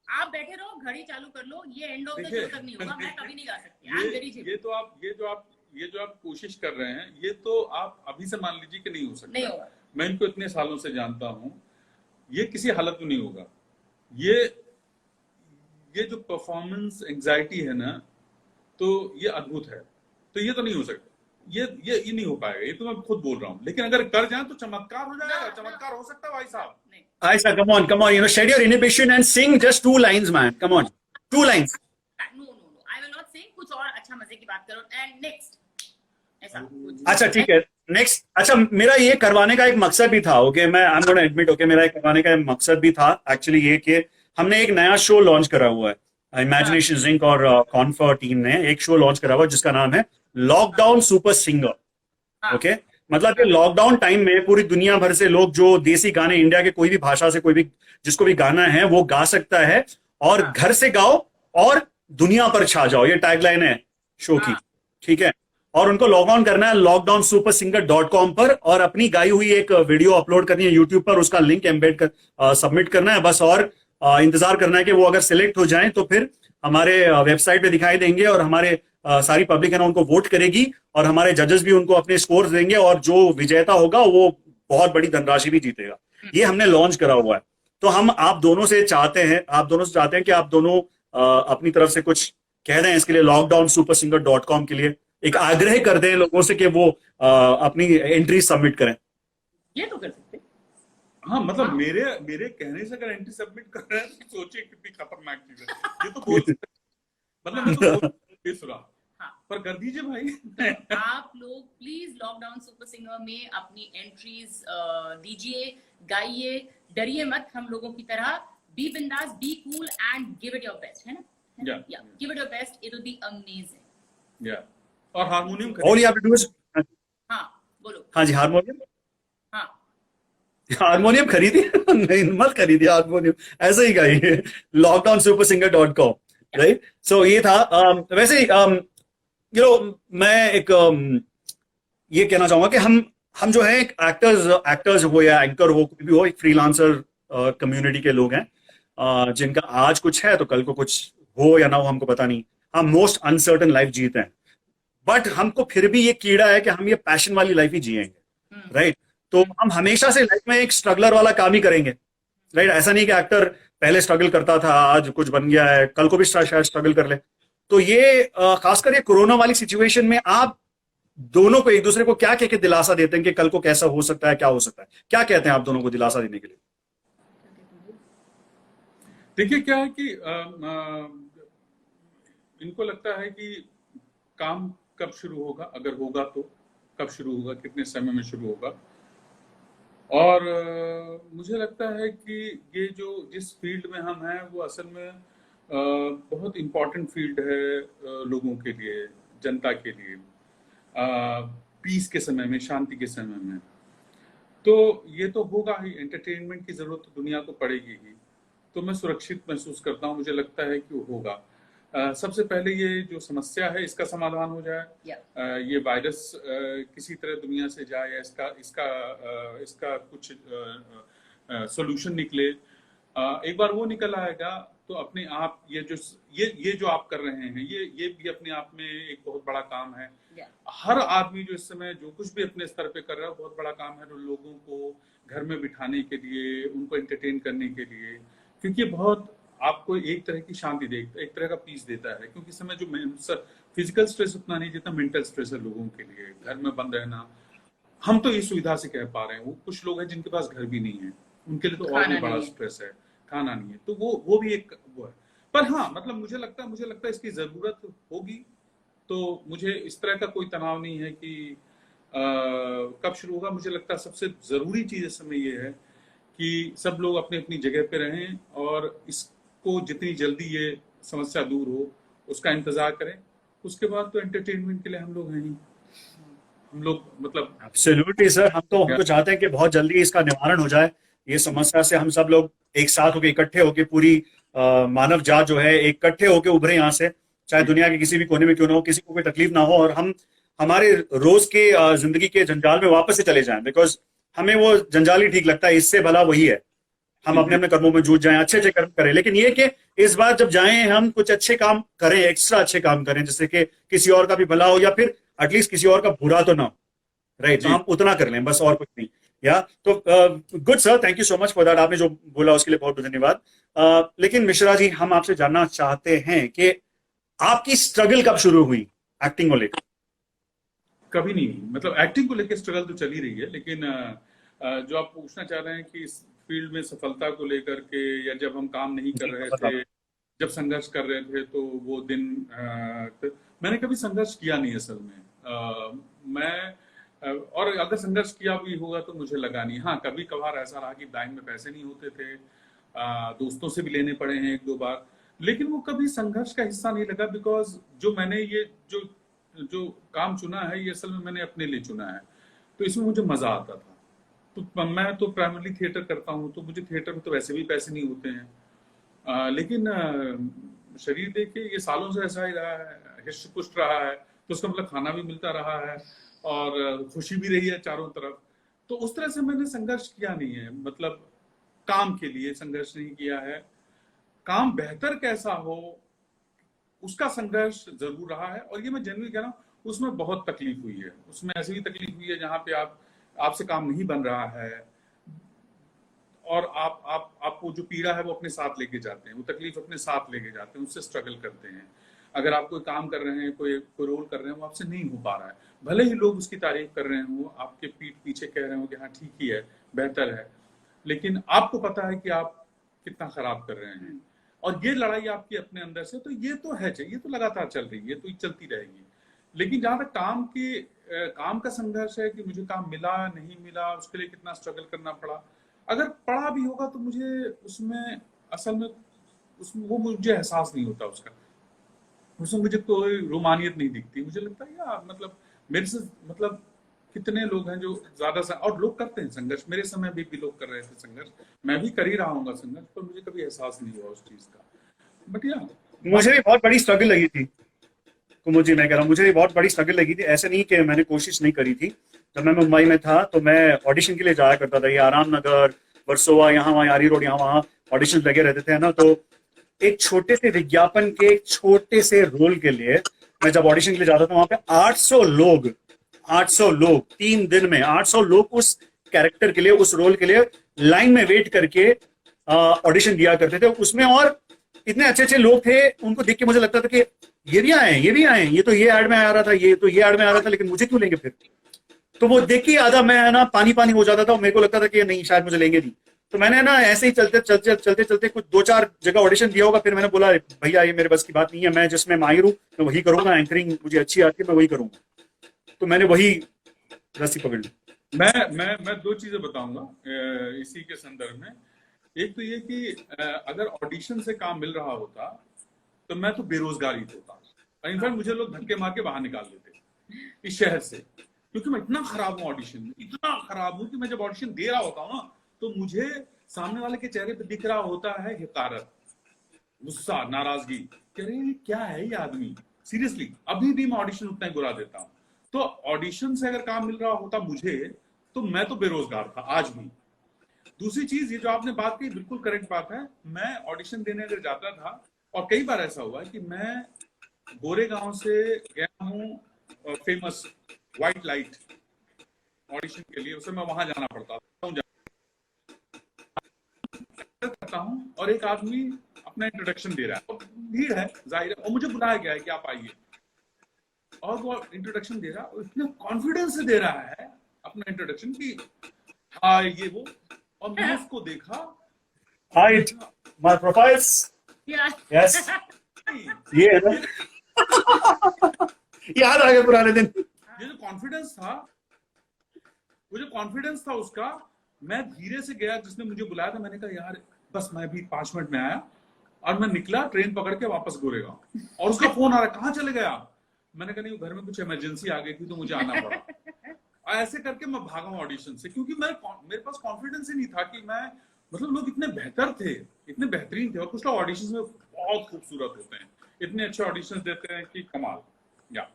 Speaker 2: आप बैठे रहो, घड़ी चालू कर लो, ये एंड ऑफ द शो तक नहीं होगा, मैं कभी नहीं गा सकती।
Speaker 3: ये जो आप कोशिश कर रहे हैं, ये तो आप अभी से मान लीजिए कि नहीं हो सकता।
Speaker 2: नहीं होगा।
Speaker 3: मैं इनको इतने सालों से जानता हूँ, ये किसी हालत में नहीं होगा। ये जो परफॉर्मेंस एंजाइटी है ना, तो ये अद्भुत है। तो ये तो नहीं हो सकता, ये नहीं हो पाएगा, ये तो मैं खुद बोल रहा हूँ। लेकिन अगर कर जाए तो चमत्कार हो जाएगा। चमत्कार हो सकता है भाई साहब।
Speaker 1: Aisha, come on, you know, shed your inhibition and sing just 2 lines, man. Come on, 2 lines.
Speaker 2: No, I will not sing। कुछ और अच्छा मजे की बात करो। एंड नेक्स्ट ऐसा
Speaker 1: अच्छा ठीक है, नेक्स्ट। अच्छा, मेरा ये करवाने का एक मकसद भी था, ओके, मैं I am gonna admit, okay, मेरा करवाने का मकसद भी था एक्चुअली ये कि हमने एक नया शो लॉन्च करा हुआ है, इमेजिनेशन जिंक और कॉन्फर टीम ने एक शो लॉन्च करा हुआ है जिसका नाम है लॉकडाउन सुपर सिंगर। ओके, मतलब कि लॉकडाउन टाइम में पूरी दुनिया भर से लोग जो देसी गाने इंडिया के कोई भी भाषा से कोई भी जिसको भी गाना है वो गा सकता है, और घर से गाओ और दुनिया पर छा जाओ, ये टैगलाइन है शो की, ठीक है। और उनको लॉग ऑन करना है lockdownsupersinger.com पर और अपनी गाई हुई एक वीडियो अपलोड करनी है यूट्यूब पर, उसका लिंक एम्बेड कर सबमिट करना है बस, और इंतजार करना है कि वो अगर सिलेक्ट हो जाएं तो फिर हमारे वेबसाइट पे दिखाई देंगे और हमारे सारी पब्लिक है ना उनको वोट करेगी और हमारे जजेस भी उनको अपने स्कोर्स देंगे और जो विजेता होगा वो बहुत बड़ी धनराशि भी जीतेगा। ये हमने लॉन्च करा हुआ है। तो हम आप दोनों से चाहते हैं कि आप दोनों अपनी तरफ से कुछ कह रहे हैं इसके लिए lockdownsupersinger.com के लिए एक आग्रह कर दें लोगों से कि वो अपनी एंट्री सबमिट करें।
Speaker 2: ये तो कर सकते।
Speaker 3: हाँ, मतलब मेरे कहने से अगर एंट्री सबमिट कर रहे हैं तो सोचिए कितनी खतरनाक चीज है। ये तो बोल सकते, मतलब मैं तो बोल सुना, पर कर दीजिए भाई।
Speaker 2: आप लोग प्लीज लॉकडाउन सुपर सिंगर में अपनी एंट्रीज दीजिए, गाइए, डरिए मत हम लोगों की तरह। बी बिंदास, be cool and give it your best, है ना? Give it your best, it will be amazing.
Speaker 3: या और harmonium
Speaker 1: all you have to do is,
Speaker 2: हाँ बोलो।
Speaker 1: हाँ जी, हारमोनियम।
Speaker 2: हाँ
Speaker 1: हारमोनियम खरीदी नहीं, मत खरीदिए हारमोनियम, ऐसे ही गाइए lockdownsupersinger.com,
Speaker 2: Yeah.
Speaker 1: राइट। सो ये था। वैसे मैं एक ये कहना चाहूंगा कि हम जो है एक्टर्स एक्टर्स हो या एंकर हो, कोई भी हो, एक फ्रीलांसर कम्युनिटी के लोग हैं, जिनका आज कुछ है तो कल को कुछ हो या ना हो हमको पता नहीं। हम मोस्ट अनसर्टन लाइफ जीते हैं, बट हमको फिर भी ये कीड़ा है कि हम ये पैशन वाली लाइफ ही जिएंगे, राइट। तो हम हमेशा से लाइफ में एक स्ट्रगलर वाला काम ही करेंगे, राइट। ऐसा नहीं कि एक्टर पहले स्ट्रगल करता था, आज कुछ बन गया है, कल को भी शायद स्ट्रगल कर ले। तो ये खासकर ये कोरोना वाली सिचुएशन में आप दोनों को, एक दूसरे को क्या कह के दिलासा देते हैं कि कल को कैसा हो सकता है, क्या हो सकता है, क्या कहते हैं आप दोनों को दिलासा देने के लिए?
Speaker 3: देखिए क्या है कि इनको लगता है कि काम कब शुरू होगा, अगर होगा तो कब शुरू होगा, कितने समय में शुरू होगा। और मुझे लगता है कि ये जो जिस फील्ड में हम हैं वो असल में बहुत इम्पोर्टेंट फील्ड है लोगों के लिए, जनता के लिए, पीस के समय में, शांति के समय में। तो ये तो होगा ही, एंटरटेनमेंट की जरूरत तो दुनिया को पड़ेगी ही। तो मैं सुरक्षित महसूस करता हूँ, मुझे लगता है कि वो होगा। सबसे पहले ये जो समस्या है इसका समाधान हो जाए, ये वायरस किसी तरह दुनिया से जाए, या इसका इसका इसका कुछ सोल्यूशन निकले। एक बार वो निकल आएगा तो अपने आप ये जो आप कर रहे हैं, ये भी अपने आप में एक बहुत बड़ा काम है। हर आदमी जो इस समय जो कुछ भी अपने स्तर पे कर रहा है बहुत बड़ा काम है, लोगों को घर में बिठाने के लिए, उनको एंटरटेन करने के लिए, क्योंकि बहुत आपको एक तरह की शांति देता है, एक तरह का पीस देता है। क्योंकि इस समय जो फिजिकल स्ट्रेस उतना नहीं जितना मेंटल स्ट्रेस है लोगों के लिए, घर में बंद रहना। हम तो इस सुविधा से कह पा रहे हैं, वो कुछ लोग हैं जिनके पास घर भी नहीं है, उनके लिए तो और भी बड़ा स्ट्रेस है, खाना नहीं है। तो वो भी एक वो है। पर हाँ, मतलब मुझे लगता है इसकी जरूरत होगी। तो मुझे इस तरह का कोई तनाव नहीं है कि कब शुरू होगा। मुझे लगता है सबसे जरूरी चीज इस समय ये है कि सब लोग अपनी अपनी जगह पे रहें और इसको जितनी जल्दी ये समस्या दूर हो उसका इंतजार करें। उसके बाद तो एंटरटेनमेंट के लिए हम लोग हैं ही, हम लोग मतलब
Speaker 1: एब्सोल्युटली सर, हम तो चाहते हैं कि बहुत जल्दी इसका निवारण हो जाए, ये समस्या से हम सब लोग एक साथ होके, इकट्ठे होके, पूरी मानव जात जो है इकट्ठे होके उभरे यहाँ से, चाहे दुनिया के किसी भी कोने में क्यों ना हो, किसी को कोई तकलीफ ना हो, और हम हमारे रोज के जिंदगी के जंजाल में वापस से चले जाएं। बिकॉज हमें वो जंजाल ही ठीक लगता है, इससे भला वही है हम अपने अपने कर्मों में जुट जाएं, अच्छे अच्छे कर्म करें। लेकिन ये कि इस बार जब जाएं हम कुछ अच्छे काम करें, एक्स्ट्रा अच्छे काम करें, जिससे कि किसी और का भी भला हो, या फिर एटलीस्ट किसी और का बुरा तो ना हो, राइट। तो हम उतना कर लें बस, और कुछ नहीं। या तो good sir, thank you so much for that. आपने जो बोला उसके लिए बहुत बहुत धन्यवाद। लेकिन मिश्रा जी, हम आपसे जानना चाहते हैं कि आपकी स्ट्रगल कब शुरू हुई एक्टिंग को लेकर?
Speaker 3: कभी नहीं, मतलब एक्टिंग को लेकर स्ट्रगल तो चल ही रही है, लेकिन जो आप पूछना चाह रहे हैं कि इस फील्ड में सफलता को लेकर के, या जब हम काम नहीं कर रहे थे, जब संघर्ष कर रहे थे, तो वो दिन मैंने कभी संघर्ष किया नहीं असल में। और अगर संघर्ष किया भी होगा तो मुझे लगा नहीं। हाँ, कभी कभार ऐसा रहा कि बैंक में पैसे नहीं होते थे, दोस्तों से भी लेने पड़े हैं एक दो बार, लेकिन वो कभी संघर्ष का हिस्सा नहीं लगा। बिकॉज जो मैंने ये जो काम चुना है, ये असल में मैंने अपने लिए चुना है, तो इसमें मुझे मजा आता था। तो मैं तो प्राइमरली थिएटर करता हूँ, तो मुझे थिएटर में तो वैसे भी पैसे नहीं होते हैं। लेकिन शरीर देख के ये सालों से ऐसा ही रहा है, हृष्ट पुष्ट रहा है, तो उसका मतलब खाना भी मिलता रहा है और खुशी भी रही है चारों तरफ। तो उस तरह से मैंने संघर्ष किया नहीं है, मतलब काम के लिए संघर्ष नहीं किया है। काम बेहतर कैसा हो उसका संघर्ष जरूर रहा है, और ये मैं जनरली कह रहा हूँ, उसमें बहुत तकलीफ हुई है। उसमें ऐसी भी तकलीफ हुई है जहां पे आपसे काम नहीं बन रहा है, और आप वो जो पीड़ा है वो अपने साथ लेके जाते हैं, वो तकलीफ अपने साथ लेके जाते हैं, उससे स्ट्रगल करते हैं। अगर आप कोई काम कर रहे हैं, कोई रोल कर रहे हैं, वो आपसे नहीं हो पा रहा है, भले ही लोग उसकी तारीफ कर रहे हो, आपके पीठ पीछे कह रहे हो कि हाँ ठीक ही है, बेहतर है, लेकिन आपको पता है कि आप कितना खराब कर रहे हैं। और ये लड़ाई आपकी अपने अंदर से, तो ये तो है, ये तो लगातार चल रही है, तो ये चलती रहेगी। लेकिन जहां तक काम का संघर्ष है कि मुझे काम मिला नहीं मिला, उसके लिए कितना स्ट्रगल करना पड़ा, अगर पढ़ा भी होगा तो मुझे उसमें असल में वो मुझे एहसास नहीं होता उसका, उसमें मुझे कोई रोमानियत नहीं दिखती। मुझे लगता है यार, मतलब मेरे से, मतलब कितने लोग हैं जो ज्यादा और लोग करते हैं संघर्ष, मेरे समय भी लोग कर रहे थे संघर्ष, मैं भी कर ही रहा हूँ संघर्ष, पर मुझे कभी एहसास नहीं हुआ उस चीज का। बट या
Speaker 1: मुझे भी बहुत बड़ी स्ट्रगल लगी थी कुमुद जी, मैं कह रहा हूँ मुझे भी बहुत बड़ी स्ट्रगल लगी थी। ऐसे नहीं कि मैंने कोशिश नहीं करी थी। जब मैं मुंबई में था तो मैं ऑडिशन के लिए जाया करता था, ये आराम नगर, वर्सोवा, यहाँ वहाँ, यारी रोड, यहाँ वहाँ ऑडिशन लगे रहते थे ना। तो एक छोटे से विज्ञापन के एक छोटे से रोल के लिए मैं जब ऑडिशन के लिए जाता था, वहां पे 800 लोग 3 दिन में 800 लोग उस कैरेक्टर के लिए, उस रोल के लिए लाइन में वेट करके ऑडिशन दिया करते थे। उसमें और इतने अच्छे अच्छे लोग थे, उनको देख के मुझे लगता था कि ये भी आए, ये तो ये ऐड में आ रहा था, ये तो ये ऐड में आ रहा था, लेकिन मुझे क्यों लेंगे फिर? तो वो देख के आधा मैं ना पानी हो जाता था। मेरे को लगता था कि नहीं, शायद मुझे लेंगे नहीं। तो मैंने ना ऐसे ही चलते कुछ 2-4 जगह ऑडिशन दिया होगा। फिर मैंने बोला भैया ये मेरे बस की बात नहीं है, मैं जिसमें माहिर हूँ मैं वही करूंगा, एंकरिंग मुझे अच्छी आती है, मैं वही करूंगा। तो मैंने वही रस्सी पकड़ ली।
Speaker 3: मैं 2 चीजें बताऊंगा इसी के संदर्भ में। एक तो ये कि अगर ऑडिशन से काम मिल रहा होता तो मैं तो बेरोजगार ही होता। इनफैक्ट मुझे लोग धक्के मार के बाहर निकाल देते इस शहर से, क्योंकि मैं इतना खराब हूँ ऑडिशन में, इतना खराब हूँ कि मैं जब ऑडिशन दे रहा होता हूँ ना, तो मुझे सामने वाले के चेहरे पे दिख रहा होता है हिकारत, गुस्सा, नाराजगी, कह रहे हैं क्या है ये आदमी। सीरियसली अभी भी मैं ऑडिशन उतना ही बुरा देता हूँ। तो ऑडिशन से अगर काम मिल रहा होता मुझे, तो मैं तो बेरोजगार था आज भी। दूसरी चीज, ये जो आपने बात की बिल्कुल करेक्ट बात है। मैं ऑडिशन देने अगर जाता था, और कई बार ऐसा हुआ है कि मैं गोरेगांव से गया हूँ फेमस व्हाइट लाइट ऑडिशन के लिए, उसे मैं वहां जाना पड़ता करता हूँ, और एक आदमी अपना इंट्रोडक्शन दे रहा है, और भीड़ है जाहिर है, और मुझे बुलाया गया है कि आप आइए, और वो इंट्रोडक्शन दे रहा है, और इतने कॉन्फिडेंस से दे रहा है अपना इंट्रोडक्शन कि हाँ ये वो, और मैंने उसको देखा,
Speaker 1: हाइट माय प्रोफाइल्स, यस ये है ना। याद आ गया पुराने दिन।
Speaker 3: ये जो कॉन्फिडेंस था, वो जो कॉन्फिडेंस था उसका, मैं धीरे से गया, जिसने मुझे बुलाया था, मैंने कहा यार बस मैं भी 5 मिनट में आया, और मैं निकला ट्रेन पकड़ के वापस गोरेगांव, और उसका फोन आ रहा, कहाँ चले गया? मैंने कहा नहीं, घर में कुछ इमरजेंसी आ गई थी तो मुझे आना पड़ा। ऐसे करके मैं भागा ऑडिशन से, क्योंकि मेरे पास कॉन्फिडेंस ही नहीं था कि मैं, मतलब लोग इतने बेहतर थे, इतने बेहतरीन थे, और कुछ लोग ऑडिशन में बहुत खूबसूरत होते हैं, इतने अच्छे ऑडिशन देते हैं कि कमाल। या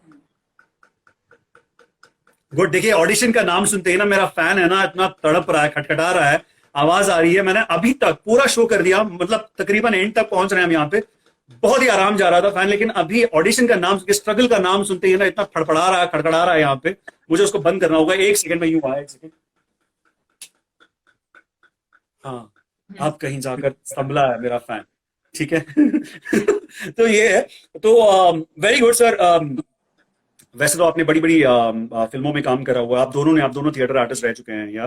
Speaker 1: गुड। देखिए ऑडिशन का नाम सुनते ही ना मेरा फैन है ना इतना तड़प रहा है, खटखटा रहा है, आवाज आ रही है। मैंने अभी तक पूरा शो कर दिया, मतलब तकरीबन एंड तक पहुंच रहे हैं हम यहाँ पे, बहुत ही आराम जा रहा था फैन, लेकिन अभी ऑडिशन का नाम, स्ट्रगल का नाम सुनते ही ना इतना फड़फड़ा रहा है, खड़खड़ा रहा है यहाँ पे, मुझे उसको बंद करना होगा। 1 सेकंड में यूं आया, 1 सेकंड। हाँ, अब कहीं जाकर संभला है मेरा फैन, ठीक है। तो ये है, तो वेरी गुड सर। वैसे तो आपने बड़ी बड़ी फिल्मों में काम करा हुआ है, आप दोनों थिएटर आर्टिस्ट रह चुके हैं, या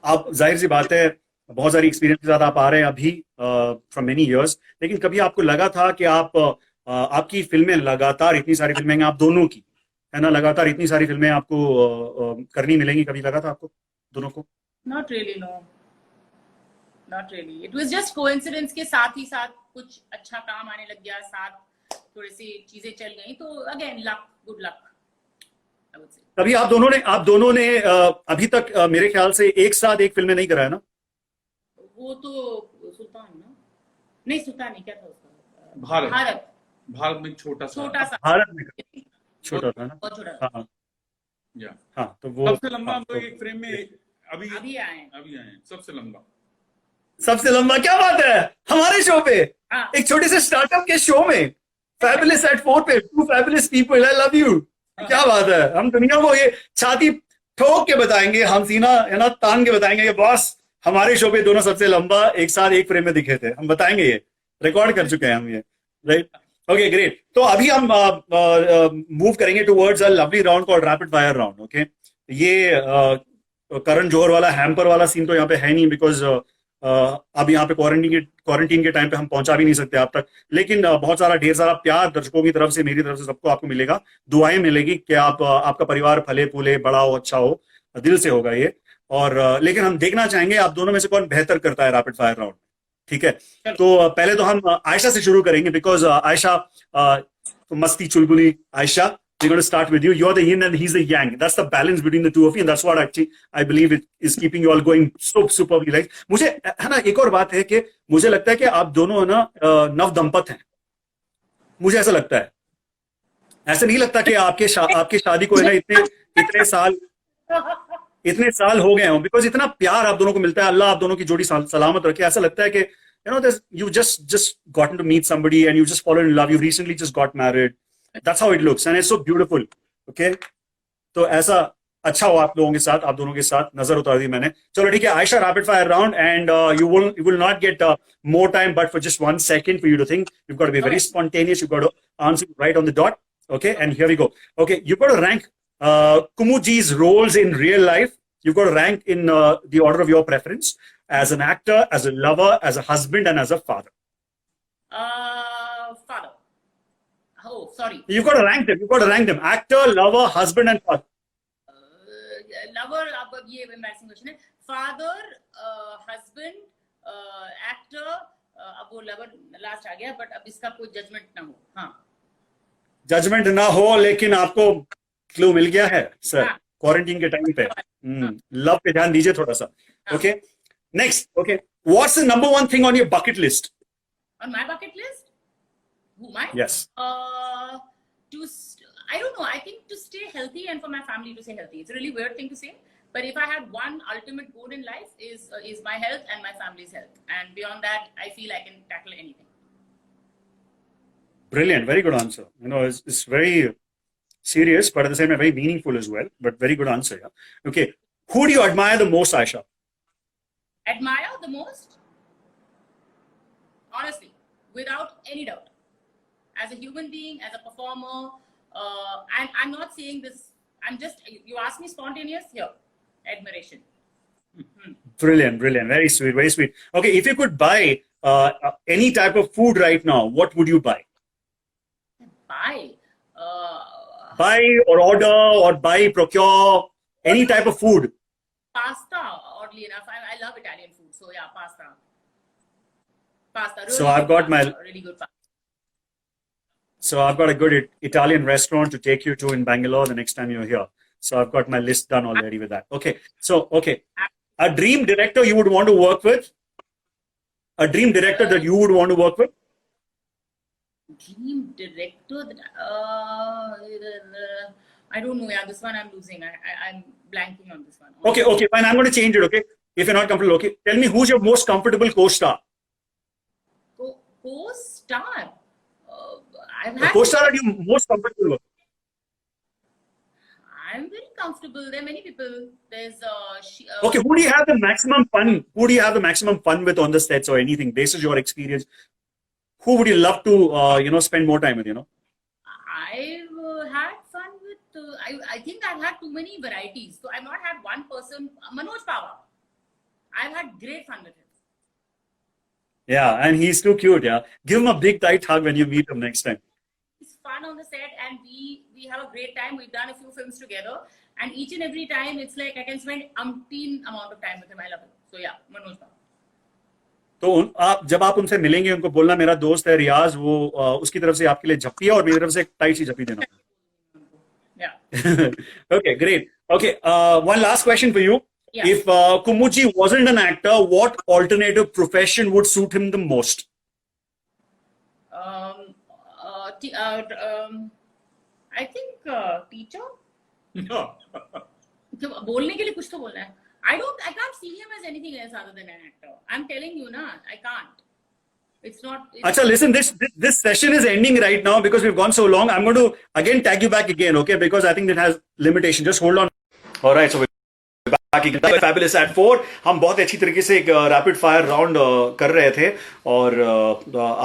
Speaker 1: आप, जाहिर सी बात है, बहुत सारी एक्सपीरियंस के साथ आप आ रहे हैं अभी फ्रॉम मेनी इयर्स, लेकिन कभी आपको लगा था कि आप आपकी फिल्में लगातार, इतनी सारी फिल्में हैं आप दोनों की, है ना, लगातार इतनी सारी फिल्में आपको करनी मिलेंगी, कभी लगा था आपको दोनों को?
Speaker 2: Not really, no. Not really. It was just coincidence के साथ ही साथ कुछ अच्छा काम आने लग गया, साथ थोड़ी सी चीजें चल गई, तो again luck, good luck, I would say.
Speaker 1: तभी आप दोनों ने अभी तक मेरे ख्याल से एक साथ एक फिल्म में नहीं कराया ना?
Speaker 2: वो तो सुल्तान ना, नहीं सुल्तान नहीं, क्या था उसका?
Speaker 3: भारत में छोटा सा
Speaker 1: भारत में छोटा था ना,
Speaker 2: बहुत छोटा।
Speaker 1: हाँ
Speaker 3: या
Speaker 1: हाँ, तो वो
Speaker 3: सबसे लंबा हम
Speaker 1: तो
Speaker 3: लोग एक फ्रेम में अभी
Speaker 2: आए हैं,
Speaker 3: सबसे
Speaker 1: लंबा क्या बात है, हमारे शो पे, एक छोटे से स्टार्टअप के शो में, फैबुलस एट 4 पे, 2 fabulous people, I love you. क्या बात है, हम दुनिया को ये छाती ठोक के बताएंगे, हम सीना है ना तान के बताएंगे कि बॉस हमारे शो पे दोनों सबसे लंबा एक साथ एक फ्रेम में दिखे थे, हम बताएंगे, ये रिकॉर्ड कर चुके हैं हम ये, राइट? Okay great. तो अभी हम मूव करेंगे towards a lovely round called rapid fire round. Okay, ये करण जौहर वाला हैम्पर वाला सीन तो यहाँ पे है नहीं, बिकॉज अब यहाँ पे क्वारंटीन के टाइम पे हम पहुंचा भी नहीं सकते आप तक, लेकिन बहुत सारा ढेर सारा प्यार दर्शकों की तरफ से, मेरी तरफ से, सबको आपको मिलेगा, दुआएं मिलेगी कि आपका परिवार फले फूले, बड़ा हो, अच्छा हो, दिल से होगा ये। और लेकिन हम देखना चाहेंगे आप दोनों में से कौन बेहतर करता है रैपिड फायर राउंड, ठीक है? तो पहले तो हम आयशा से शुरू करेंगे, बिकॉज आयशा तो मस्ती चुलबुली Ayesha, We're going to start with you. You're the yin and he's the yang. That's the balance between the two of you, and that's what actually I believe it is keeping you all going so superbly. Right? मुझे है ना एक और बात है कि मुझे लगता है कि आप दोनों है ना नव दंपत हैं. मुझे ऐसा लगता है. ऐसा नहीं लगता कि आपके शादी को है ना इतने साल हो गए हों, बिकॉज इतना प्यार आप दोनों को मिलता है. अल्लाह आप दोनों की जोड़ी सलामत रखे. ऐसा लगता है कि you just gotten to meet somebody and you just fallen in love. You recently just got married. That's how it looks, and it's so beautiful. Okay, तो ऐसा अच्छा हो आप लोगों के साथ, आप दोनों के साथ. नजर उतार दी मैंने. चलो ठीक है, Aisha, rapid fire round, and you will not get more time, but for just 1 second for you to think. You've got to be very spontaneous. You've got to answer right on the dot. Okay, and here we go. Okay, you've got to rank Kumudji's roles in real life. You've got to rank in the order of your preference, as an actor, as a lover, as a husband, and as a father.
Speaker 2: Father. Oh, sorry.
Speaker 1: You've got to rank them. You've got to rank them. Actor, lover, husband, and father.
Speaker 2: Lover, अब ये embarrassing question है. Father, husband, actor, अब वो lover last आ गया, but अब इसका कोई judgment ना हो. हाँ.
Speaker 1: Judgment ना हो, लेकिन आपको clue मिल गया है, sir. Quarantine के time पे. Love पे ध्यान दीजिए थोड़ा सा. Okay. Next. Okay. What's the number one thing on your bucket list?
Speaker 2: On my bucket list? Who, mine?
Speaker 1: Yes.
Speaker 2: I don't know. I think to stay healthy and for my family to stay healthy. It's a really weird thing to say, but if I had one ultimate goal in life is my health and my family's health, and beyond that, I feel I can tackle anything.
Speaker 1: Brilliant. Very good answer. It's very serious, but at the same time very meaningful as well. But very good answer. Yeah. Okay. Who do you admire the most, Aisha?
Speaker 2: Admire the most? Honestly, without any doubt. As a human being, as a performer, and I'm not saying this, you asked me spontaneous, here, admiration.
Speaker 1: Brilliant, brilliant. Very sweet, very sweet. Okay, if you could buy any type of food right now, what would you buy?
Speaker 2: Buy?
Speaker 1: Buy or order or buy, procure, any type of food.
Speaker 2: Pasta, oddly enough. I love Italian food, so yeah, pasta. Pasta. Really
Speaker 1: so I've got
Speaker 2: pasta, really good pasta.
Speaker 1: So I've got a good Italian restaurant to take you to in Bangalore the next time you're here. So I've got my list done already with that. Okay. So, okay. A dream director you would want to work with? A dream director that you would want to work with?
Speaker 2: Dream director that I don't know. Yeah, this one I'm losing. I'm blanking on this one.
Speaker 1: Okay, fine. I'm going to change it. Okay, if you're not comfortable. Okay, tell me who's your most comfortable co-star?
Speaker 2: Co-star.
Speaker 1: The co-star that you're most comfortable with.
Speaker 2: I'm very comfortable. There are many people. There's
Speaker 1: okay, who do you have the maximum fun? Who do you have the maximum fun with on the sets or anything? Based on your experience, who would you love to spend more time with?
Speaker 2: I've had fun with. I think I've had too many varieties. So I've not had one person. Manoj Pawar. I've had great fun with him.
Speaker 1: Yeah, and he's too cute. Yeah, give him a big tight hug when you meet him next time.
Speaker 2: It's fun on the set, and we have a great time. We've done a few films together, and each and every time it's like I can spend umpteen amount of time with him. I love him. So yeah, Manoj Pawar.
Speaker 1: तो जब आप उनसे मिलेंगे उनको बोलना मेरा दोस्त है रियाज, वो उसकी तरफ से आपके लिए झप्पी है और मेरी तरफ से एक टाइट सी झप्पी देना.
Speaker 2: Yeah.
Speaker 1: Okay, great. Okay, one last question for you.
Speaker 2: Yeah.
Speaker 1: If Kumudji wasn't an actor, what alternative profession would suit him the most?
Speaker 2: I think teacher.
Speaker 3: No.
Speaker 2: बोलने के लिए कुछ तो बोलना है. I can't see him as anything else other than an actor. I'm telling you, I can't. It's not.
Speaker 1: Achha, listen, this session is ending right now because we've gone so long. I'm going to again tag you back again, okay? Because I think it has limitation. Just hold on. All right, so Fabulous at 4. हम बहुत अच्छी तरीके से एक rapid fire round कर रहे थे और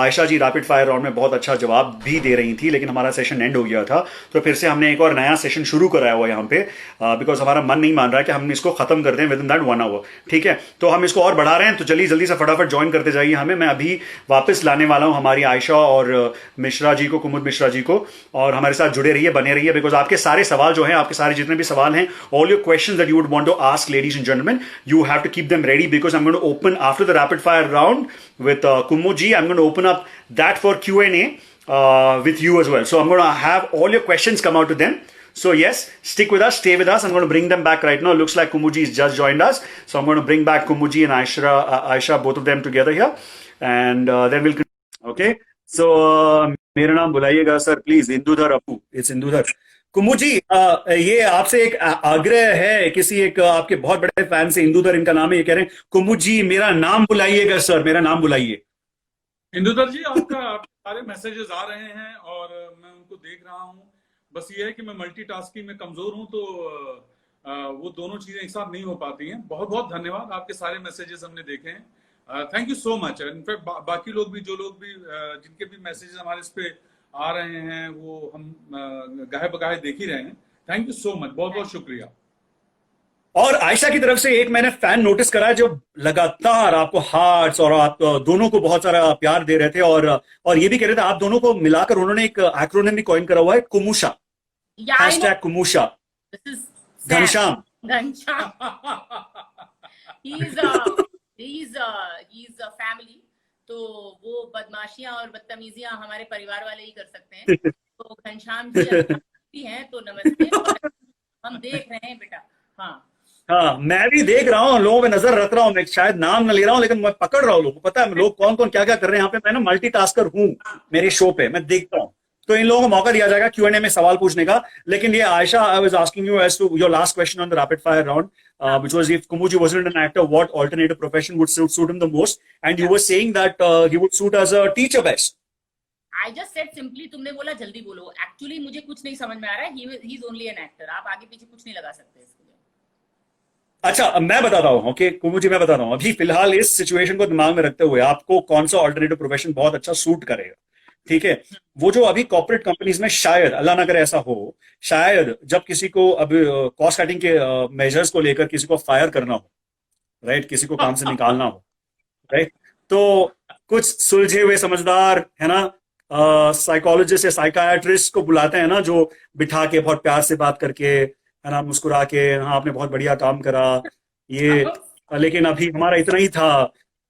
Speaker 1: आयशा जी रैपिड फायर राउंड में बहुत अच्छा जवाब भी दे रही थी, लेकिन हमारा सेशन एंड हो गया था, तो फिर से हमने एक और नया सेशन शुरू कराया हुआ यहाँ पे बिकॉज हमारा मन नहीं मान रहा है कि हम इसको खत्म कर दें विद इन दैट 1 आवर. ठीक है, तो हम इसको और बढ़ा रहे हैं, तो चलिए जल्दी से फटाफट ज्वाइन करते जाइए हमें. मैं अभी वापस लाने वाला हूँ हमारी आयशा और मिश्रा जी को, कुमुद मिश्रा जी को, और हमारे साथ जुड़े रहिए, बने रहिए, बिकॉज आपके सारे सवाल जो हैं, आपके सारे जितने भी सवाल हैं, all your questions that you would want to ask ladies and gentlemen, you have to keep them ready because I'm going to open after the rapid fire round with Kumudji. I'm going to open up that for Q&A with you as well. So I'm going to have all your questions come out to them. So yes, stick with us, stay with us. I'm going to bring them back right now. Looks like Kumuji has just joined us. So I'm going to bring back Kumuji and Aisha, both of them together here. And then we'll continue. Okay. So मेरा नाम बुलाइएगा sir please, Indudhar Apu, it's Indudhar. Kumu ji, ये आपसे एक आग्रह है, किसी एक आपके बहुत बड़े फैन से, इंदुधर इनका नाम है, ये कह रहे हैं कुमू जी मेरा नाम बुलाइएगा सर, मेरा नाम बुलाइए।
Speaker 3: इंदुधर जी, आपके सारे मैसेजेस आ रहे हैं और मैं उनको देख रहा हूँ। बस ये है कि मैं मल्टीटास्किंग में कमजोर हूँ, तो वो दोनों चीजें एक साथ नहीं हो पाती हैं। बहुत बहुत धन्यवाद, आपके सारे मैसेजेस हमने देखे हैं। Thank you so much. In fact बाकी लोग भी, जो लोग भी जिनके भी मैसेजेस हमारे इस पे आ रहे हैं, वो हम गाहे बगाहे देख ही रहे हैं। थैंक यू सो मच, बहुत बहुत शुक्रिया।
Speaker 1: और आयशा की तरफ से एक मैंने फैन नोटिस करा है जो लगातार आपको हार्ट्स और आप दोनों को बहुत सारा प्यार दे रहे थे, और ये भी कह रहे थे आप दोनों को मिलाकर उन्होंने एक एक्रोनिम भी कॉइन करा हुआ है, Kumusha, hashtag Kumusha, Ghanshyam.
Speaker 2: he's a family, तो वो बदमाशियां और बदतमीजियां हमारे परिवार वाले ही कर सकते हैं। तो घनश्याम जी हैं, तो नमस्ते। हम देख रहे हैं बेटा। हाँ,
Speaker 1: मैं भी देख रहा हूँ, लोगों पे नजर रख रहा हूँ, मैं शायद नाम न ले रहा हूँ लेकिन मैं पकड़ रहा हूँ लोगों को, पता है लोग कौन कौन क्या क्या कर रहे हैं यहाँ पे। मैं ना मल्टीटास्कर हूँ, मेरे शो पे मैं देखता हूँ, तो इन लोगों को मौका दिया जाएगा Q&A में सवाल पूछने का। लेकिन ये Ayesha, I was asking you as to your last question on the rapid fire round, which was if Kumuji wasn't an actor, what alternative profession would suit him the most? And you were saying that he would suit as a teacher best.
Speaker 2: I just said simply, तुमने बोला जल्दी बोलो। Actually मुझे कुछ नहीं समझ में आ रहा है। He is only an actor। आप आगे पीछे कुछ नहीं लगा सकते इसके लिए।
Speaker 1: अच्छा, अब मैं बताता हूँ। ओके कुमुजी, मैं बताता हूँ अभी फिलहाल इस सिचुएशन को दिमाग में रखते हुए आपको कौन सा ऑल्टरनेटिव प्रोफेशन बहुत अच्छा सूट करेगा। ठीक है, वो जो अभी कॉर्पोरेट कंपनीज में शायद, अल्लाह ना करे ऐसा हो, शायद जब किसी को अब कॉस्ट कटिंग के मेजर्स को लेकर किसी को फायर करना हो, राइट, किसी को काम से निकालना हो, राइट, तो कुछ सुलझे हुए समझदार है ना साइकोलॉजिस्ट या साइकाट्रिस्ट को बुलाते हैं ना, जो बिठा के बहुत प्यार से बात करके, है ना, मुस्कुरा के, हाँ आपने बहुत बढ़िया काम करा, ये लेकिन अभी हमारा इतना ही था,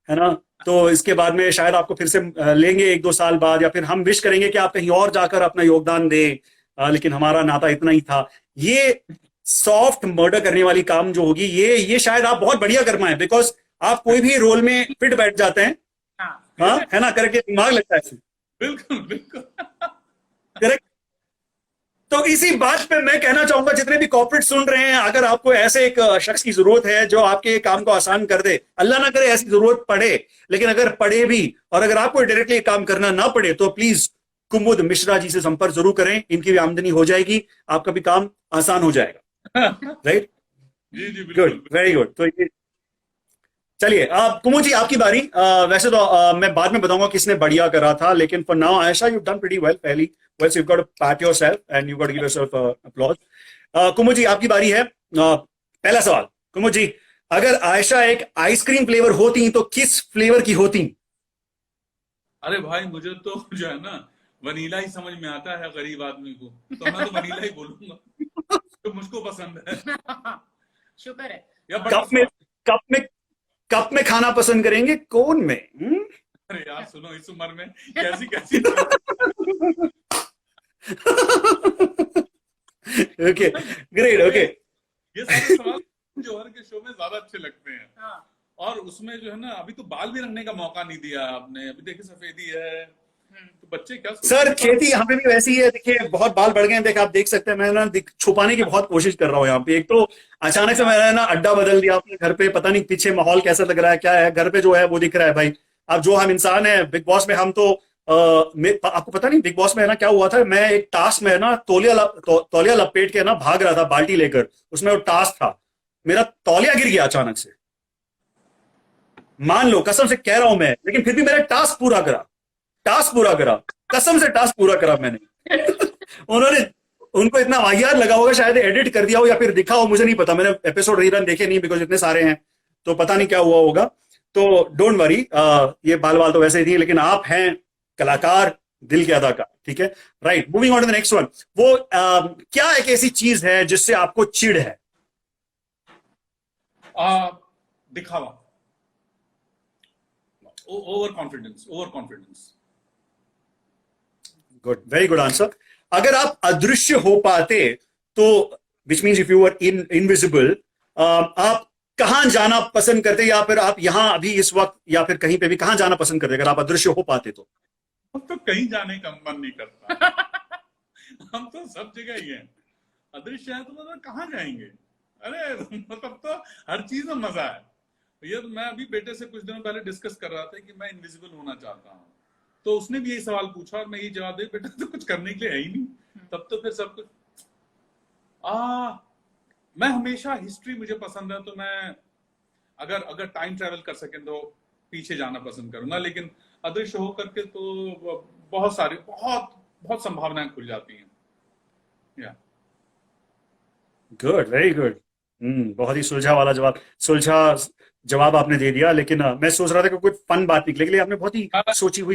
Speaker 1: है ना, तो इसके बाद में शायद आपको फिर से लेंगे 1-2 साल बाद, या फिर हम विश करेंगे कि आप कहीं और जाकर अपना योगदान दें, लेकिन हमारा नाता इतना ही था। ये सॉफ्ट मर्डर करने वाली काम जो होगी, ये शायद आप बहुत बढ़िया कर पाए, बिकॉज आप कोई भी रोल में फिट बैठ जाते हैं। हाँ, है ना, करके दिमाग लगता है।
Speaker 3: बिल्कुल बिल्कुल
Speaker 1: करेक्ट। तो इसी बात पे मैं कहना चाहूंगा, जितने भी कॉर्पोरेट सुन रहे हैं, अगर आपको ऐसे एक शख्स की जरूरत है जो आपके काम को आसान कर दे, अल्लाह ना करे ऐसी जरूरत पड़े, लेकिन अगर पड़े भी और अगर आपको डायरेक्टली काम करना ना पड़े, तो प्लीज कुमुद मिश्रा जी से संपर्क जरूर करें, इनकी भी आमदनी हो जाएगी, आपका भी काम आसान हो जाएगा। राइट,
Speaker 3: जी
Speaker 1: गुड, वेरी गुड। तो ये चलिए, कुमुद जी आपकी बारी। वैसे तो मैं बाद में बताऊंगा किसने बढ़िया करा था, लेकिन for now Ayesha you done pretty well, पहली well, so you've got to pat yourself and you've got to give yourself applause. कुमुद जी आपकी बारी है। पहला सवाल, कुमुद जी, अगर आयशा एक आइसक्रीम फ्लेवर होती तो किस फ्लेवर की होती?
Speaker 3: अरे भाई, मुझे तो जो है ना वनीला ही समझ में आता है गरीब आदमी को, तो मैं तो वनीला ही बोलूंगा तो मुझको पसंद है।
Speaker 2: शुक्र है।
Speaker 1: कप में खाना पसंद करेंगे, कोन में?
Speaker 3: अरे यार सुनो, इस उम्र में कैसी कैसी
Speaker 1: ओके, ग्रेट, ओके।
Speaker 3: ये सारे सवाल जौहर के शो में ज्यादा अच्छे लगते हैं।
Speaker 2: हाँ।
Speaker 3: और उसमें जो है ना, अभी तो बाल भी रखने का मौका नहीं दिया आपने, अभी देखिए सफेदी है, तो बच्चे क्या
Speaker 1: सर, खेती यहाँ पे भी वैसी है, देखिए बहुत बाल बढ़ गए हैं, आप देख सकते हैं। मैं ना छुपाने की बहुत कोशिश कर रहा हूँ यहाँ पे। एक तो अचानक से मैंने ना अड्डा बदल दिया अपने घर पे, पता नहीं पीछे माहौल कैसा लग रहा है, क्या है घर पे जो है वो दिख रहा है भाई। अब जो हम इंसान है बिग बॉस में, हम तो आपको पता नहीं बिग बॉस में है ना क्या हुआ था, मैं एक टास्क में ना तौलिया लपेट के ना भाग रहा था बाल्टी लेकर, उसमें वो टास्क था, मेरा तौलिया गिर गया अचानक से, मान लो, कसम से कह रहा हूं मैं, लेकिन फिर भी मैंने टास्क पूरा करा, कसम से टास्क पूरा करा मैंने। उनको इतना वाहियात लगा होगा, शायद एडिट कर दिया हो या फिर दिखा हो, मुझे नहीं पता, मैंने एपिसोड रीरन देखे नहीं, बिकॉज इतने सारे हैं तो पता नहीं क्या हुआ होगा। तो डोंट वरी, ये बाल तो वैसे ही थी, लेकिन आप हैं कलाकार, दिल के अदाकार, ठीक है। Right, moving on to the next one. वो क्या एक ऐसी चीज है जिससे आपको चिढ़ है?
Speaker 3: दिखावा, over confidence.
Speaker 1: Good, very good answer. अगर आप अदृश्य हो पाते तो, which means if you are invisible, आप कहां जाना पसंद करते, या फिर आप यहां अभी इस वक्त या फिर कहीं पे भी कहां जाना पसंद करते अगर आप अदृश्य हो पाते तो?
Speaker 3: हम तो कहीं जाने का मन नहीं करता। हम तो सब जगह ही हैं। अदृश्य है तो मतलब कहाँ जाएंगे? अरे मतलब तो हर चीज में मजा है। ये तो मैं अभी बेटे से कुछ दिनों पहले डिस्कस कर रहा था कि मैं इनविजिबल होना चाहता हूँ, तो उसने भी यही सवाल पूछा और मैं ये जवाब दे, बेटा तो कुछ करने के लिए है ही नहीं, तब तो फिर सब कुछ। मैं हमेशा हिस्ट्री मुझे पसंद है, तो मैं अगर टाइम ट्रेवल कर सके तो पीछे जाना पसंद करूंगा, लेकिन अदृश्य हो करके तो बहुत सारी बहुत संभावनाएं खुल जाती हैं। या
Speaker 1: गुड, वेरी गुड। बहुत ही सुलझा जवाब आपने दे दिया, लेकिन मैं सोच रहा था कि कोई फन बात निकले, के लिए आपने बहुत ही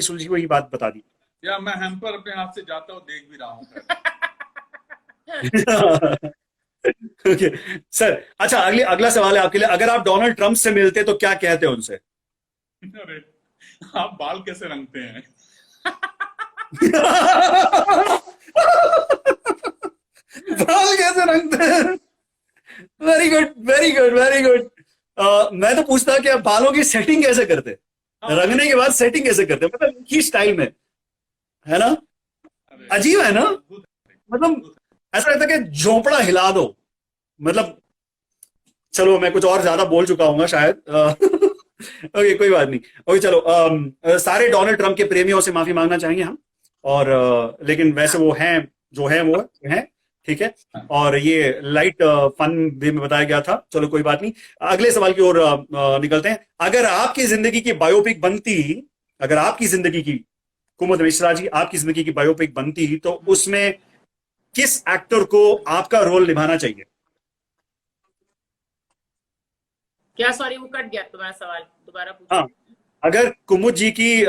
Speaker 1: सुलझी हुई बात बता दी।
Speaker 3: या मैं हैम्पर अपने हाथ से जाता हूँ, देख भी रहा हूँ।
Speaker 1: ओके सर, अच्छा अगला सवाल है आपके लिए। अगर आप डोनाल्ड ट्रंप से मिलते तो क्या कहते हैं उनसे?
Speaker 3: अरे आप बाल कैसे रंगते हैं?
Speaker 1: बाल कैसे रंगते हैं? Very good, very good, very good. मैं तो पूछता कि आप बालों की सेटिंग कैसे करते, रंगने के बाद सेटिंग कैसे करते, मतलब की स्टाइल में, है ना? अजीब है ना, मतलब ऐसा लगता है कि झोंपड़ा हिला दो, मतलब चलो मैं कुछ और ज्यादा बोल चुका हूँ शायद। ओके कोई बात नहीं। ओके चलो, सारे डोनाल्ड ट्रंप के प्रेमियों से माफी मांगना चाहेंगे हम, और लेकिन वैसे वो हैं जो है वो हैं, ठीक है। और ये लाइट फन वे में बताया गया था, चलो कोई बात नहीं। अगले सवाल की ओर निकलते हैं। अगर आपकी जिंदगी की बायोपिक बनती, अगर आपकी जिंदगी की, कुमुद मिश्रा जी आपकी जिंदगी की बायोपिक बनती, तो उसमें किस एक्टर को आपका रोल निभाना चाहिए?
Speaker 2: क्या, सॉरी वो कट गया तुम्हारा सवाल, दोबारा पूछो।
Speaker 1: हाँ, अगर कुमुद जी की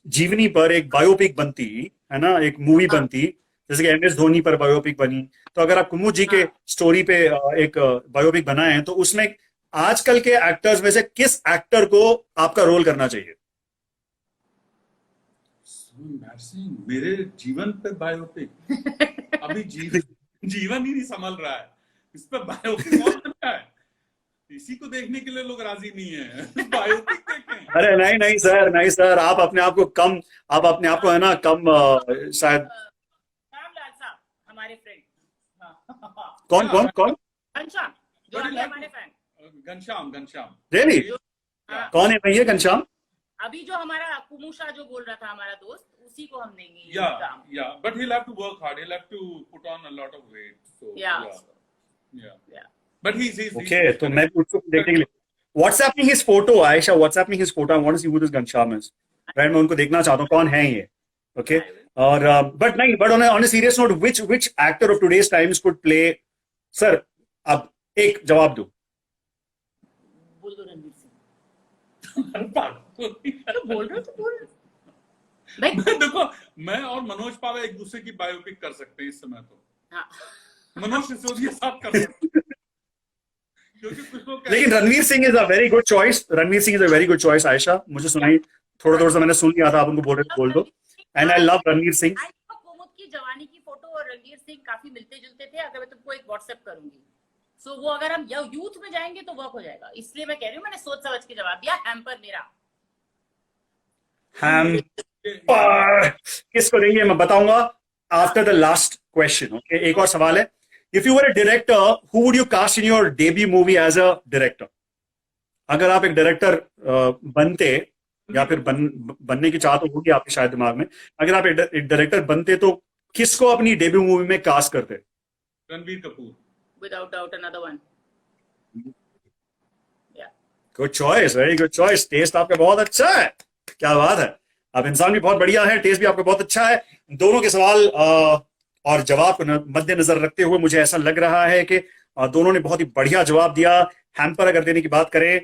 Speaker 1: जीवनी पर एक बायोपिक बनती, है ना, एक मूवी बनती, जैसे कि MS धोनी पर बायोपिक बनी, तो अगर आप कुमुद जी के स्टोरी पे एक बायोपिक बनाए, तो उसमें आजकल के एक्टर्स में से किस एक्टर को आपका रोल करना चाहिए?
Speaker 3: मेरे जीवन पे बायोपिक? अभी जीवन ही नहीं संभल रहा है, इस पर बायोपिक कौन बनता है? इसी को देखने के लिए लोग राजी नहीं है। बायोपिक देखें।
Speaker 1: अरे नहीं नहीं सर, नहीं सर, आप अपने आप को कम, आप अपने आप को है ना कम, शायद।
Speaker 2: रामलाल साहब हमारे फ्रेंड।
Speaker 1: कौन कौन कौन?
Speaker 2: घनश्याम, जो अभी हमारे फैन।
Speaker 3: घनश्याम
Speaker 1: रियली? कौन है भैया घनश्याम?
Speaker 2: अभी जो हमारा कुमुशा जो बोल रहा था हमारा दोस्त, उसी को हम देंगे।
Speaker 3: Yeah, but he'll have to work hard. He'll have to put on a lot of weight. So yeah. But he's
Speaker 1: okay. तो मैं उसको देखने के लिए WhatsApp में his photo, Aisha, WhatsApp में his photo. I want to see who this Ghanshyam is. Right, मैं उनको देखना चाहता हूँ कौन है ये. Okay. और but नहीं, but on a serious note, which actor of today's times could play? Sir, अब एक जवाब दो.
Speaker 2: बोल दो रणवीर सिंह। बोल रहे हो तो बोल।
Speaker 3: देखो, मैं और मनोज पावे एक दूसरे की बायोपिक कर सकते हैं इस समय तो।
Speaker 2: हाँ।
Speaker 3: मनोज सिसोदिया साथ कर सकते हैं। क्योंकि कुछ लोग
Speaker 1: लेकिन Ranveer Singh is a very good choice. Ranveer Singh is a very good choice. Ayesha, मुझे सुनाई थोड़ा सा मैंने सुन लिया था, आप उनको बोल दो। And I love Ranveer Singh.
Speaker 2: Kumud की जवानी की फोटो और रणवीर सिंह काफी मिलते जुलते थे। अगर मैं तुमको एक व्हाट्सएप करूंगी, सो वो अगर हम यूथ में जाएंगे तो वर्क हो जाएगा। इसलिए मैं कह रही हूँ, मैंने सोच समझ के जवाब दिया। हैम्पर मेरा।
Speaker 1: किसको देंगे मैं बताऊंगा after the last question. Okay, एक और सवाल है। If you were a director, who would you cast in your debut movie as a director? अगर आप एक डायरेक्टर बनते, या फिर बनने की चाह तो होगी आपके शायद दिमाग में, अगर आप एक डायरेक्टर बनते तो किसको अपनी डेब्यू मूवी में कास्ट करते?
Speaker 3: Ranbir Kapoor.
Speaker 2: Without doubt, another one. Yeah.
Speaker 1: Good choice, very good choice. Taste आपका बहुत अच्छा है, क्या बात है। आप इंसान भी बहुत बढ़िया है, टेस्ट भी आपका बहुत अच्छा है। दोनों के सवाल और जवाब को मद्देनजर रखते हुए मुझे ऐसा लग रहा है कि दोनों ने बहुत ही बढ़िया जवाब दिया। हैम्पर अगर देने की बात करें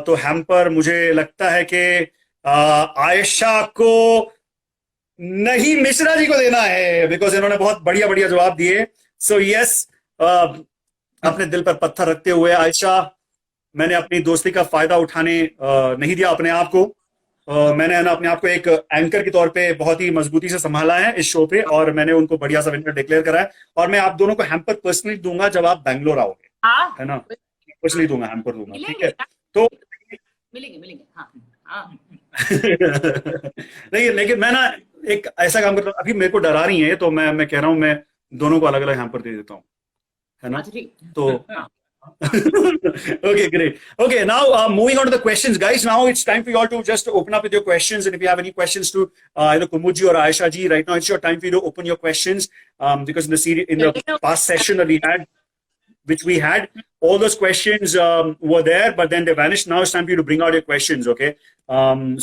Speaker 1: तो हैम्पर मुझे लगता है कि आयशा को नहीं, मिश्रा जी को देना है, बिकॉज इन्होंने बहुत बढ़िया बढ़िया जवाब दिए। सो यस, अपने दिल पर पत्थर रखते हुए आयशा, मैंने अपनी दोस्ती का फायदा उठाने नहीं दिया अपने आप को, मैंने है ना अपने आप को एक एंकर के तौर पे बहुत ही मजबूती से संभाला है इस शो पे, और मैंने उनको बढ़िया सा विनर डिक्लेयर करा है, और मैं आप दोनों को हैम्पर पर्सनली दूंगा जब आप बैंगलोर आओगे,
Speaker 2: हाँ
Speaker 1: है ना, पर्सनली दूंगा, हैम्पर दूंगा, ठीक
Speaker 2: मिलेंगे
Speaker 1: है। तो
Speaker 2: मिलेंगे हाँ हाँ
Speaker 1: नहीं, लेकिन मैं ना एक ऐसा काम करता हूँ, अभी मेरे को डरा रही है, तो मैं कह रहा हूँ मैं दोनों को अलग अलग हैम्पर दे देता हूँ, है ना,
Speaker 2: अच्छा ठीक
Speaker 1: तो
Speaker 2: हाँ
Speaker 1: okay, great. Okay, now moving on to the questions, guys. Now it's time for you all to just open up with your questions, and if you have any questions to either Kumuji or Aisha ji, right now it's your time for you to open your questions. Because in the series, in the past session that we had, all those questions were there, but then they vanished. Now it's time for you to bring out your questions. Okay.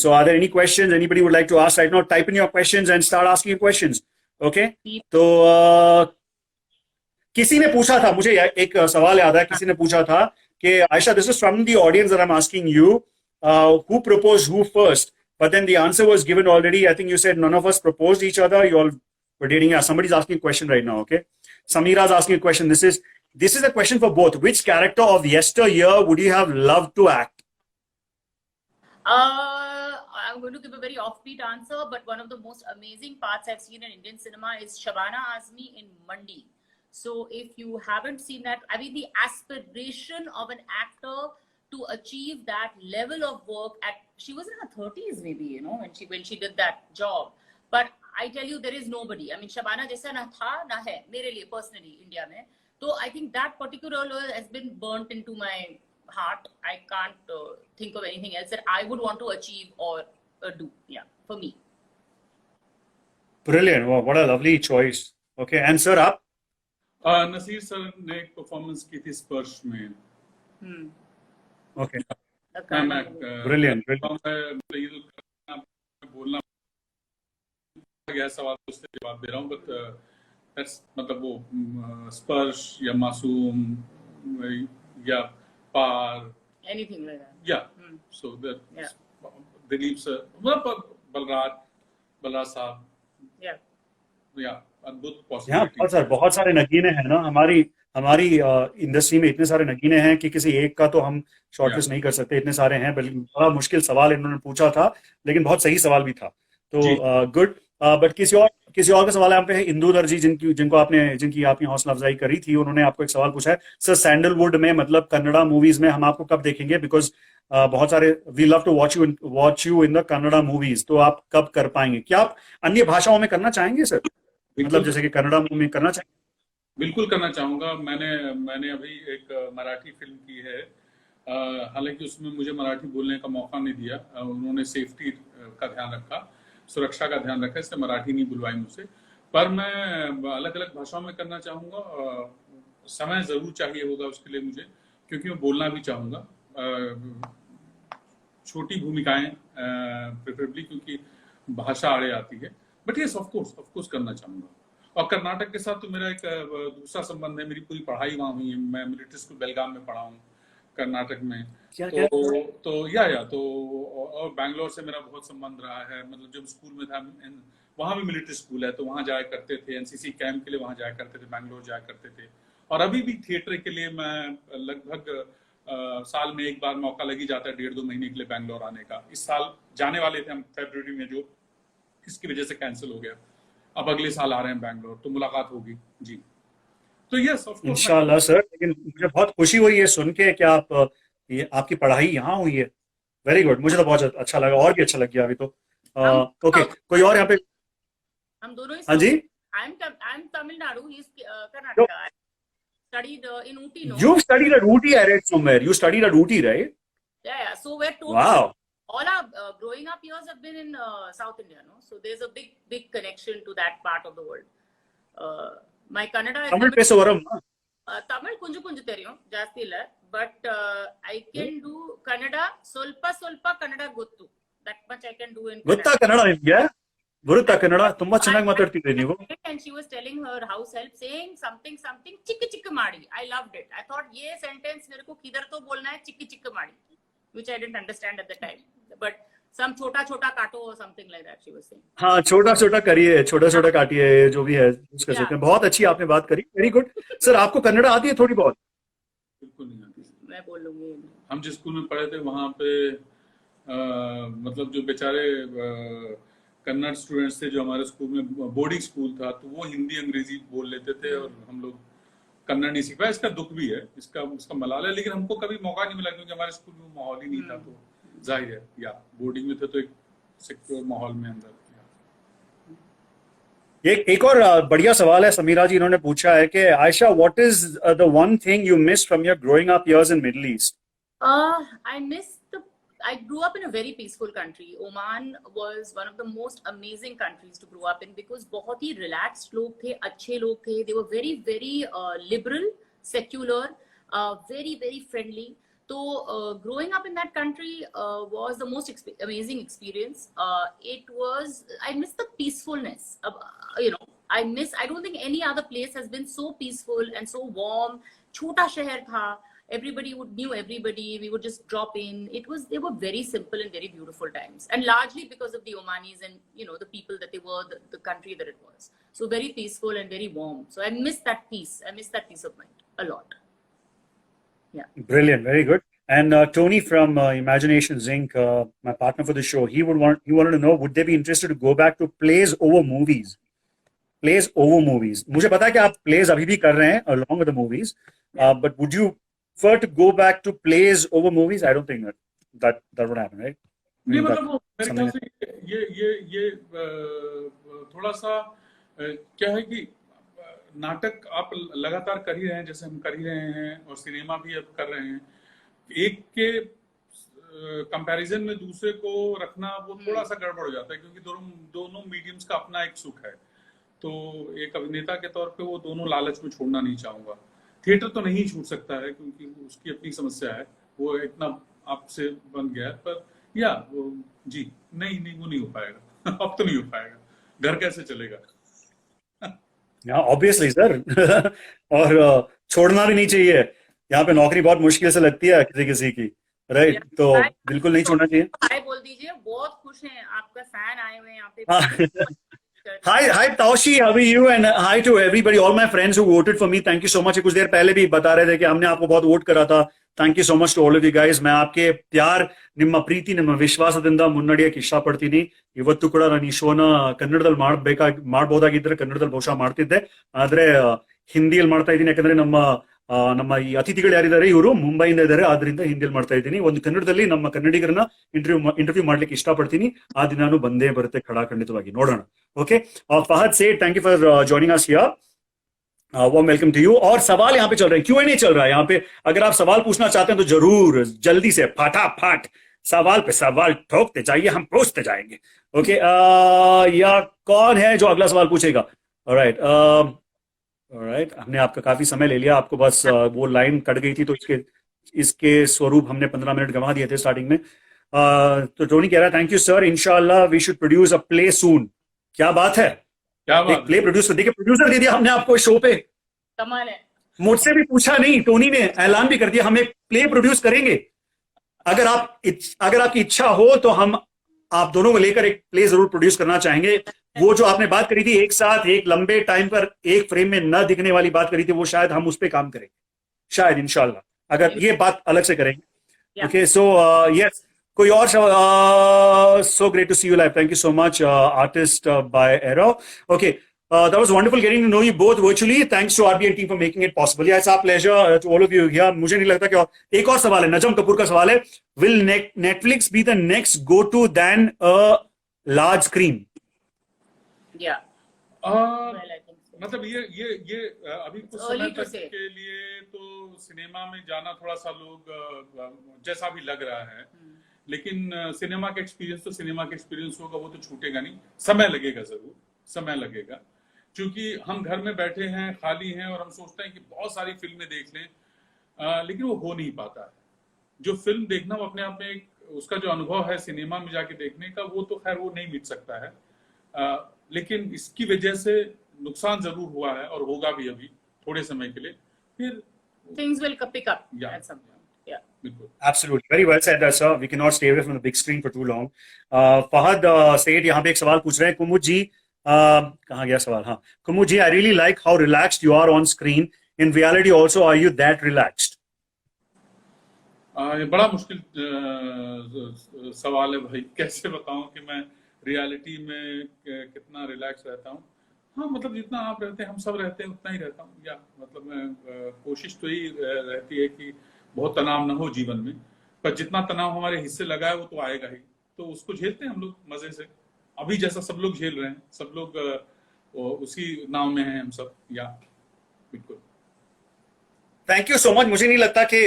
Speaker 1: So are there any questions anybody would like to ask right now? Type in your questions and start asking your questions. Okay. So. किसी ने पूछा था, मुझे एक सवाल याद है, किसी ने पूछा था कि Ayesha, this is from the audience that I am asking you, who proposed who first, but then the answer was given already. I think you said none of us proposed each other, you all were dating. Yeah, somebody's asking a question right now. Okay, Samira's asking a question. This is a question for both. Which character of yesteryear would you have loved to act?
Speaker 2: I'm going to give a very offbeat answer, but one of the most amazing parts I've seen in Indian cinema is Shabana Azmi in Mandi. So if you haven't seen that, I mean, the aspiration of an actor to achieve that level of work she was in her 30s maybe, you know, when she did that job. But I tell you, there is nobody. I mean, Shabana jaisa na tha na hai mere liye personally India mein. So I think that particular role has been burnt into my heart. I can't think of anything else that I would want to achieve or do. Yeah, for me.
Speaker 1: Brilliant. Wow, what a lovely choice. Okay, and sir, up.
Speaker 3: Naseer sir ने एक performance की थी स्पर्श में।
Speaker 1: Okay,
Speaker 3: brilliant. बोलना गया सवाल, उससे जवाब दे रहा हूँ, बट दैट्स मतलब वो स्पर्श या मासूम या पार,
Speaker 2: एनीथिंग लाइक दैट,
Speaker 3: या so that Dilip sir, Balraj साहब, या अद्भुत पॉसिबिलिटी।
Speaker 1: बहुत सारे नगीने हैं ना हमारी इंडस्ट्री में, इतने सारे नगीने हैं कि किसी एक का तो हम शॉर्टलिस्ट नहीं कर सकते, इतने सारे हैं। बल्कि बड़ा मुश्किल सवाल इन्होंने पूछा था, लेकिन बहुत सही सवाल भी था, तो गुड। बट किसी और का सवाल यहाँ पे है, इंदुधर जी, जिनकी आपने हौसला अफजाई करी थी, उन्होंने आपको एक सवाल पूछा है, सर सैंडलवुड में, मतलब कन्नड़ा मूवीज में हम आपको कब देखेंगे? बिकॉज बहुत सारे, we love to watch you in the Kannada movies, तो आप कब कर पाएंगे? क्या आप अन्य भाषाओं में करना चाहेंगे सर, मतलब जैसे कि कन्नड़ा मूवी करना चाहेंगे?
Speaker 3: बिल्कुल करना चाहूंगा। मैंने अभी एक मराठी फिल्म की है, हालांकि उसमें मुझे मराठी बोलने का मौका नहीं दिया, उन्होंने सेफ्टी का ध्यान रखा, सुरक्षा का ध्यान रखा, इसलिए मराठी नहीं बुलवाई मुझसे। पर मैं अलग अलग भाषाओं में करना चाहूंगा। समय जरूर चाहिए होगा उसके लिए मुझे, क्योंकि मैं बोलना भी चाहूंगा। छोटी भूमिकाएं प्रेफरेबली, क्योंकि भाषा आड़े आती है। बट यस, ऑफ कोर्स करना चाहूंगा। और कर्नाटक के साथ तो मेरा एक दूसरा संबंध है, मेरी पूरी पढ़ाई वहाँ हुई है। मैं मिलिट्री स्कूल बेलगाम में पढ़ा हूँ, कर्नाटक में। तो और बैंगलोर से मेरा बहुत संबंध रहा है। मतलब जब स्कूल में था, वहाँ भी मिलिट्री स्कूल है, तो वहाँ जाया करते थे, एनसीसी कैंप के लिए वहाँ जाया करते थे, बैंगलोर जाया करते थे। और अभी भी थिएटर के लिए मैं लगभग साल में एक बार मौका लगी जाता है, 1.5-2 महीने के लिए बैंगलोर आने का। इस साल जाने वाले थे हम फरवरी में, जो इसकी वजह से कैंसिल हो गया। अब अगले साल आ रहे हैं बैंगलोर, तो मुलाकात होगी जी। तो यस, ऑफ कोर्स,
Speaker 1: इंशाल्लाह सर। लेकिन मुझे बहुत खुशी हुई है सुन के कि आपकी पढ़ाई यहाँ हुई है। वेरी गुड, मुझे तो बहुत अच्छा लगा, और भी अच्छा लग गया अभी तो। ओके, कोई और यहाँ पे?
Speaker 2: हम दोनों ही।
Speaker 1: हाँ जी,
Speaker 2: I am Tamil Nadu, he is Karnataka. I studied in Ooty, no?
Speaker 1: You studied at Ooty, I read somewhere. You studied at Ooty, right?
Speaker 2: Yeah. So we're totally.
Speaker 1: Wow.
Speaker 2: All our growing up years have been in South India, no? So there's a big connection to that part of the world. My Kannada is
Speaker 1: Tamil pesa varum.
Speaker 2: Tamil kunju theriyum, jaasti illa, but I can do Kannada, ಸ್ವಲ್ಪ Kannada ಗೊತ್ತು. That much I can do in Kannada.
Speaker 1: ಗೊತ್ತಾ ಕನ್ನಡ ನಿಮ್ಗೆ? ಬರುತ್ತಾ ಕನ್ನಡ? ತುಂಬಾ ಚೆನ್ನಾಗಿ ಮಾತಾಡ್ತಿದ್ರಿ ನೀವು.
Speaker 2: And she was telling her house help, saying something ಚಿಕ್ಕ ಮಾಡಿ. I loved it. I thought ये sentence मेरे को किधर तो बोलना है, चिक्क माड़ी, which I didn't understand at the time. But some छोटा काटो or something like that she was saying. हाँ,
Speaker 1: छोटा करिए, छोटा काटिए, जो भी है उसका सकते हैं। बहुत अच्छी आपने बात करी, वेरी गुड। सर, आपको कन्नड़ आती है थोड़ी बहुत?
Speaker 3: बिल्कुल नहीं आती।
Speaker 2: मैं बोल लूंगी।
Speaker 3: हम जिस स्कूल में पढ़े थे, वहाँ पे मतलब जो बेचारे कन्नड़ स्टूडेंट्स थे जो हमारे स्कूल में, बोर्डिंग स्कूल था, तो वो हिंदी अंग्रेजी बोल लेते थे और हम लोग कन्नड़ नहीं सीख पाए। इसका दुख भी है, इसका मलाल है, लेकिन हमको कभी मौका नहीं मिला क्योंकि हमारे स्कूल में माहौल ही नहीं था। तो जाहिर है, या बोर्डिंग में थे तो एक सिक्योर माहौल में अंदर।
Speaker 1: एक और बढ़िया सवाल है समीरा जी, इन्होंने पूछा है कि Ayesha, what is the one thing you miss from your growing up years in middle east?
Speaker 2: I grew up in a very peaceful country. Oman was one of the most amazing countries to grow up in because बहुत ही relaxed लोग थे, अच्छे लोग थे. They were very, very liberal, secular, very, very friendly. So growing up in that country was the most amazing experience. I miss the peacefulness. I don't think any other place has been so peaceful and so warm. छोटा शहर था. Everybody knew everybody. We would just drop in. They were very simple and very beautiful times, and largely because of the Omanis and the people that they were, the country that it was. So very peaceful and very warm. So I miss that peace. I miss that peace of mind a lot. Yeah.
Speaker 1: Brilliant, very good. And Tony from Imaginations Inc., my partner for the show, he wanted to know, would they be interested to go back to plays over movies? Plays over movies. मुझे पता है कि आप plays अभी भी कर रहे हैं along with the movies, but would you prefer to go back to plays over movies? I don't think that would happen, right?
Speaker 3: नहीं, मतलब वो मेरे ख्याल से ये थोड़ा सा क्या है कि नाटक आप लगातार कर ही रहे हैं, जैसे हम कर ही रहे हैं, और सिनेमा भी अब कर रहे हैं। एक के कंपैरिजन में दूसरे को रखना वो थोड़ा सा गड़बड़ हो जाता है, क्योंकि दोनों मीडियम्स का अपना एक सुख है। तो एक अभिनेता के तौर पे वो दोनों लालच में छोड़ना नहीं चाहूंगा। थिएटर तो नहीं छूट सकता है क्योंकि उसकी अपनी समस्या है, वो इतना आपसे बन गया है, पर जी नहीं वो नहीं हो पाएगा। अब तो नहीं हो पाएगा, घर कैसे चलेगा?
Speaker 1: Obviously sir. और छोड़ना भी नहीं चाहिए। यहाँ पे नौकरी बहुत मुश्किल से लगती है किसी की, राइट? तो बिल्कुल नहीं छोड़ना चाहिए।
Speaker 2: हाय बोल दीजिए, बहुत खुश हैं, आपका फैन आए हुए हैं यहाँ पे।
Speaker 1: Hi Taushi, how are you? And hi to everybody, all my friends who voted for me. Thank you so much. कुछ देर पहले भी बता रहे थे कि हमने आपको बहुत वोट करा था. Thank you so much to all of you guys. मैं आपके प्यार, ನಿಮ್ಮ ಪ್ರೀತಿ, ನಿಮ್ಮ ವಿಶ್ವಾಸದಿಂದ ಮುನ್ನಡೆಯಕ್ಕೆ ಇಷ್ಟಪಡ್ತೀನಿ. ಇವತ್ತು ಕೂಡ ನಾನು ಈ ಶೋನ ಕನ್ನಡದಲ್ಲಿ ಮಾಡಬಹುದಾಗಿದ್ರೆ ಕನ್ನಡದಲ್ಲಿ ಬಹುಶಃ ಮಾಡ್ತಿದ್ದೆ, ಆದ್ರೆ ಹಿಂದಿಯಲ್ಲಿ ಮಾಡ್ತಾ ಇದ್ದೀನಿ. ಯಾಕಂದ್ರೆ ನಮ್ಮ ಈ ಅತಿಥಿಗಳು ಯಾರಿದ್ದಾರೆ ಇವರು ಮುಂಬೈಯಿಂದ ಇದ್ದಾರೆ, ಆದ್ರಿಂದ ಹಿಂದಿಯಲ್ಲಿ ಮಾಡ್ತಾ ಇದ್ದೀನಿ. ಒಂದು ಕನ್ನಡದಲ್ಲಿ ನಮ್ಮ ಕನ್ನಡಿಗರನ್ನ ಇಂಟರ್ವ್ಯೂ ಮಾಡ್ಲಿಕ್ಕೆ ಇಷ್ಟಪಡ್ತೀನಿ. ಆ ದಿನಾನು ಬಂದೇ ಬರುತ್ತೆ ಖಂಡಿತವಾಗಿ, ನೋಡೋಣ. Okay, Fahad Seth, thank you for joining us here, warm welcome to you. और सवाल यहाँ पे चल रहे हैं, Q&A चल रहा है यहाँ पे। अगर आप सवाल पूछना चाहते हैं तो जरूर जल्दी से फटाफट सवाल पे सवाल ठोकते जाइए, हम पूछते जाएंगे। ओके, या कौन है जो अगला सवाल पूछेगा? ऑलराइट, हमने आपका काफी समय ले लिया, आपको बस वो लाइन कट गई थी तो इसके स्वरूप हमने 15 मिनट गंवा दिए थे स्टार्टिंग में। तो टोनी कह रहा है, थैंक यू सर, इंशाल्लाह we should produce a play soon. क्या बात है, एक प्ले प्रोड्यूस कर, देखिए प्रोड्यूसर दे दिया हमने आपको शो पे।
Speaker 2: कमाल है।
Speaker 1: मुझसे भी पूछा नहीं, टोनी ने ऐलान भी कर दिया, हम एक प्ले प्रोड्यूस करेंगे। अगर आपकी इच्छा हो तो हम आप दोनों को लेकर एक प्ले जरूर प्रोड्यूस करना चाहेंगे। वो जो आपने बात करी थी एक साथ एक लंबे टाइम पर एक फ्रेम में न दिखने वाली बात करी थी, वो शायद हम उस पर काम करेंगे, शायद इंशाल्लाह, अगर ये बात अलग से करेंगे। ओके, सो यस, कोई और so great to see you live. Thank you so much, artist by Aero. Okay, that was wonderful getting to know you both virtually. Thanks to RBN team for making it possible. Yeah, it's our pleasure to all of you here. मुझे नहीं लगता कि एक और सवाल है, नजम कपूर का सवाल है, will Netflix be the next go-to than a large screen?
Speaker 2: Yeah.
Speaker 3: Well, I think so. मतलब ये अभी कुछ समय तक के लिए तो सिनेमा में जाना थोड़ा सा लोग जैसा भी लग रहा है, लेकिन सिनेमा का एक्सपीरियंस तो सिनेमा का एक्सपीरियंस होगा, वो तो छूटेगा नहीं। समय लगेगा, जरूर समय लगेगा, क्योंकि हम घर में बैठे हैं, खाली हैं, और हम सोचते हैं कि बहुत सारी फिल्में देख लें, लेकिन वो हो नहीं पाता है। जो फिल्म देखना वो अपने आप में उसका जो अनुभव है सिनेमा में जाके देखने का, वो तो खैर वो नहीं मिट सकता है, लेकिन इसकी वजह से नुकसान जरूर हुआ है और होगा भी अभी थोड़े समय के लिए, फिर
Speaker 2: things will pick up at some point.
Speaker 1: Absolutely, very well said, sir. We cannot stay away from the big screen for too long. Fahad सेठ यहाँ पे एक सवाल पूछ रहे हैं, कुमुद जी, कहाँ गया सवाल? हाँ, कुमुद जी, I really like how relaxed you are on screen. In reality also, are you that relaxed?
Speaker 3: ये बड़ा मुश्किल सवाल है भाई, कैसे बताऊं कि मैं रियलिटी में कितना रिलैक्स रहता हूँ। हाँ मतलब जितना आप रहते हैं, हम सब रहते हैं, उतना ही रहता हूँ। या मतलब मैं कोशिश तो यही रहती है कि बहुत तनाव ना हो जीवन में, पर जितना तनाव हमारे हिस्से लगा है वो तो आएगा ही, तो उसको झेलते हैं हम लोग मजे से, अभी जैसा सब लोग झेल रहे हैं। सब लोग उसी नाव में हैं हम सब। या बिल्कुल।
Speaker 1: Thank you so much. मुझे नहीं लगता कि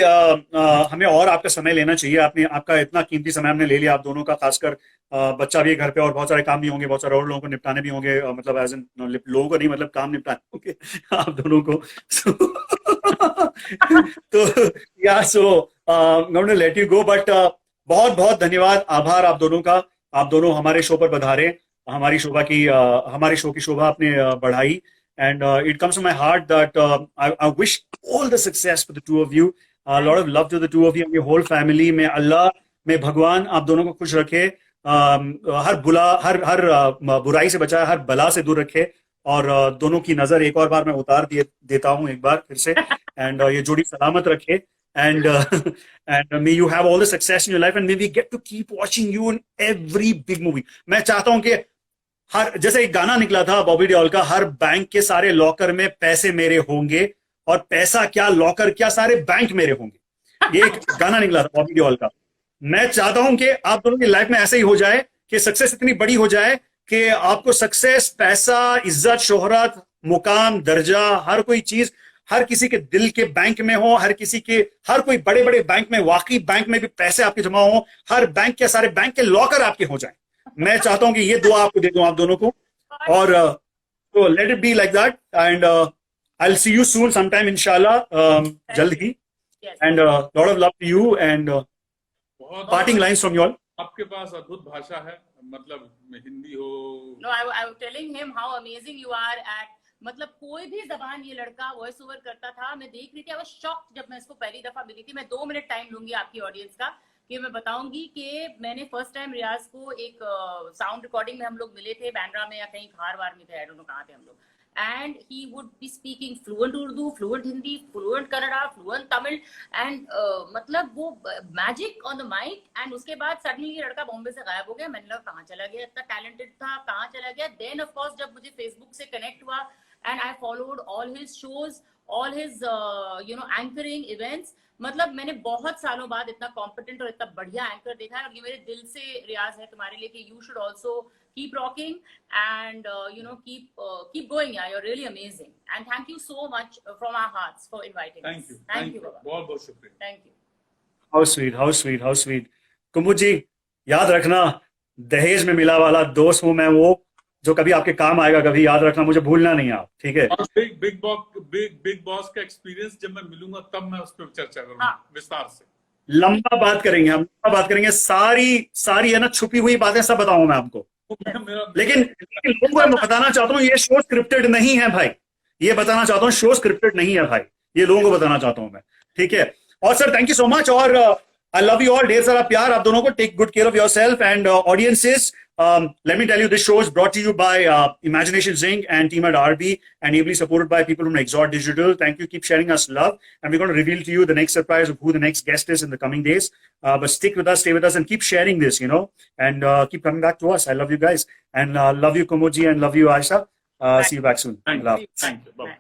Speaker 1: हमें और आपका समय लेना चाहिए। आपने आपका इतना कीमती समय हमने ले लिया आप दोनों का, खासकर बच्चा भी है घर पे और बहुत सारे काम भी होंगे, बहुत सारे और लोगों को निपटाने भी होंगे, मतलब एज इन लोगों को नहीं, मतलब काम निपटाने होंगे आप दोनों को। तो या so going to let you go, but बहुत बहुत धन्यवाद, आभार आप दोनों का। आप दोनों हमारे शो पर पधारे, हमारी हमारे शो की शोभा आपने बढ़ाई, and it comes to my heart that I wish all the success for the two of you, a lot of love to the two of you and your whole family. May Allah, may भगवान आप दोनों को खुश रखे, हर बुराई से बचाए, हर बला से दूर रखे, और दोनों की नजर एक और बार मैं उतार देता हूं एक बार फिर से, एंड ये जोड़ी सलामत रखे, and and may you have all the success in your life and may we get to keep watching you in every big movie. मैं चाहता हूं कि हर, जैसे एक गाना निकला था बॉबी देओल का, हर बैंक के सारे लॉकर में पैसे मेरे होंगे, और पैसा क्या लॉकर क्या सारे बैंक मेरे होंगे, ये एक गाना निकला था बॉबी देओल का। मैं चाहता हूं कि आप दोनों की लाइफ में ऐसे ही हो जाए कि सक्सेस इतनी बड़ी हो जाए कि आपको सक्सेस, पैसा, इज्जत, शोहरत, मुकाम, दर्जा, हर कोई चीज हर किसी के दिल के बैंक में हो, हर कोई बड़े बड़े बैंक में, वाकई बैंक में भी पैसे आपके जमा हो, हर बैंक के सारे बैंक के लॉकर आपके हो जाए। मैं चाहता हूं कि ये दुआ आपको दे दूं आप दोनों को, और तो let it be like that, and I will see you soon sometime इंशाल्लाह, जल्द ही, and lot of love to you, and parting lines from you all.
Speaker 3: आपके पास अद्भुत भाषा है, मतलब हिंदी हो।
Speaker 2: No, I was telling him how amazing you are at, मतलब कोई भी जबान ये लड़का वॉइस ओवर करता था, मैं देख रही थी, आई वाज शॉक्ड जब मैं इसको पहली दफा मिली थी। मैं 2 मिनट टाइम लूंगी आपकी ऑडियंस का कि मैं बताऊंगी कि मैंने फर्स्ट टाइम रियाज को एक साउंड रिकॉर्डिंग में हम लोग मिले थे, बैंड्रा में या कहीं खारवार में थे, आई डोंट नो कहाँ थे हम लोग, and he would be speaking fluent Urdu, fluent Hindi, fluent Kannada, fluent Tamil, and मतलब वो magic on the mic, and उसके बाद suddenly ये लड़का बॉम्बे से गायब हो गया। मैंने लगा कहाँ चला गया, इतना talented था, कहाँ चला गया। Then of course जब मुझे Facebook से connect हुआ and I followed all his shows, all his anchoring events, मतलब मैंने बहुत सालों बाद इतना कॉम्पिटेंट और इतना बढ़िया एंकर देखा है, और ये मेरे दिल से रियाज है तुम्हारे लिए कि you should also keep rocking and keep going. Yeah, you're really amazing, and thank you so much from our hearts for inviting us. Thank you Baba.
Speaker 3: बहुत बहुत शुक्रिया।
Speaker 2: Thank you.
Speaker 1: How sweet, how sweet, how sweet. कुमुद जी, याद रखना, दहेज में मिला वाला दोस्त हूं मैं, वो जो कभी आपके काम आएगा, कभी याद रखना, मुझे भूलना नहीं आप, ठीक है।
Speaker 3: और बिग बॉस का एक्सपीरियंस जब मैं मिलूंगा तब मैं उस पर चर्चा करूंगा विस्तार से।
Speaker 1: लंबा बात करेंगे हम, लंबा बात करेंगे, सारी है ना छुपी हुई बातें सब बताऊंगा मैं आपको। लेकिन लोगों को मैं बताना चाहता हूँ ये शो स्क्रिप्टेड नहीं है भाई, ये बताना चाहता हूँ शो स्क्रिप्टेड नहीं है भाई, ये लोगों को बताना चाहता हूँ मैं, ठीक है। और sir thank you so much, और आई लव यू ऑल, ढेर सारा प्यार आप दोनों को। Take good care of yourself and audiences. Let me tell you, this show is brought to you by Imagination Zing and Team at RB, and ably supported by people from Exhort Digital. Thank you. Keep sharing us love, and we're going to reveal to you the next surprise of who the next guest is in the coming days. But stick with us, stay with us, and keep sharing this, and keep coming back to us. I love you guys, and love you Kumudji, and love you Aisha. See you back soon.
Speaker 3: Thank you. Bye.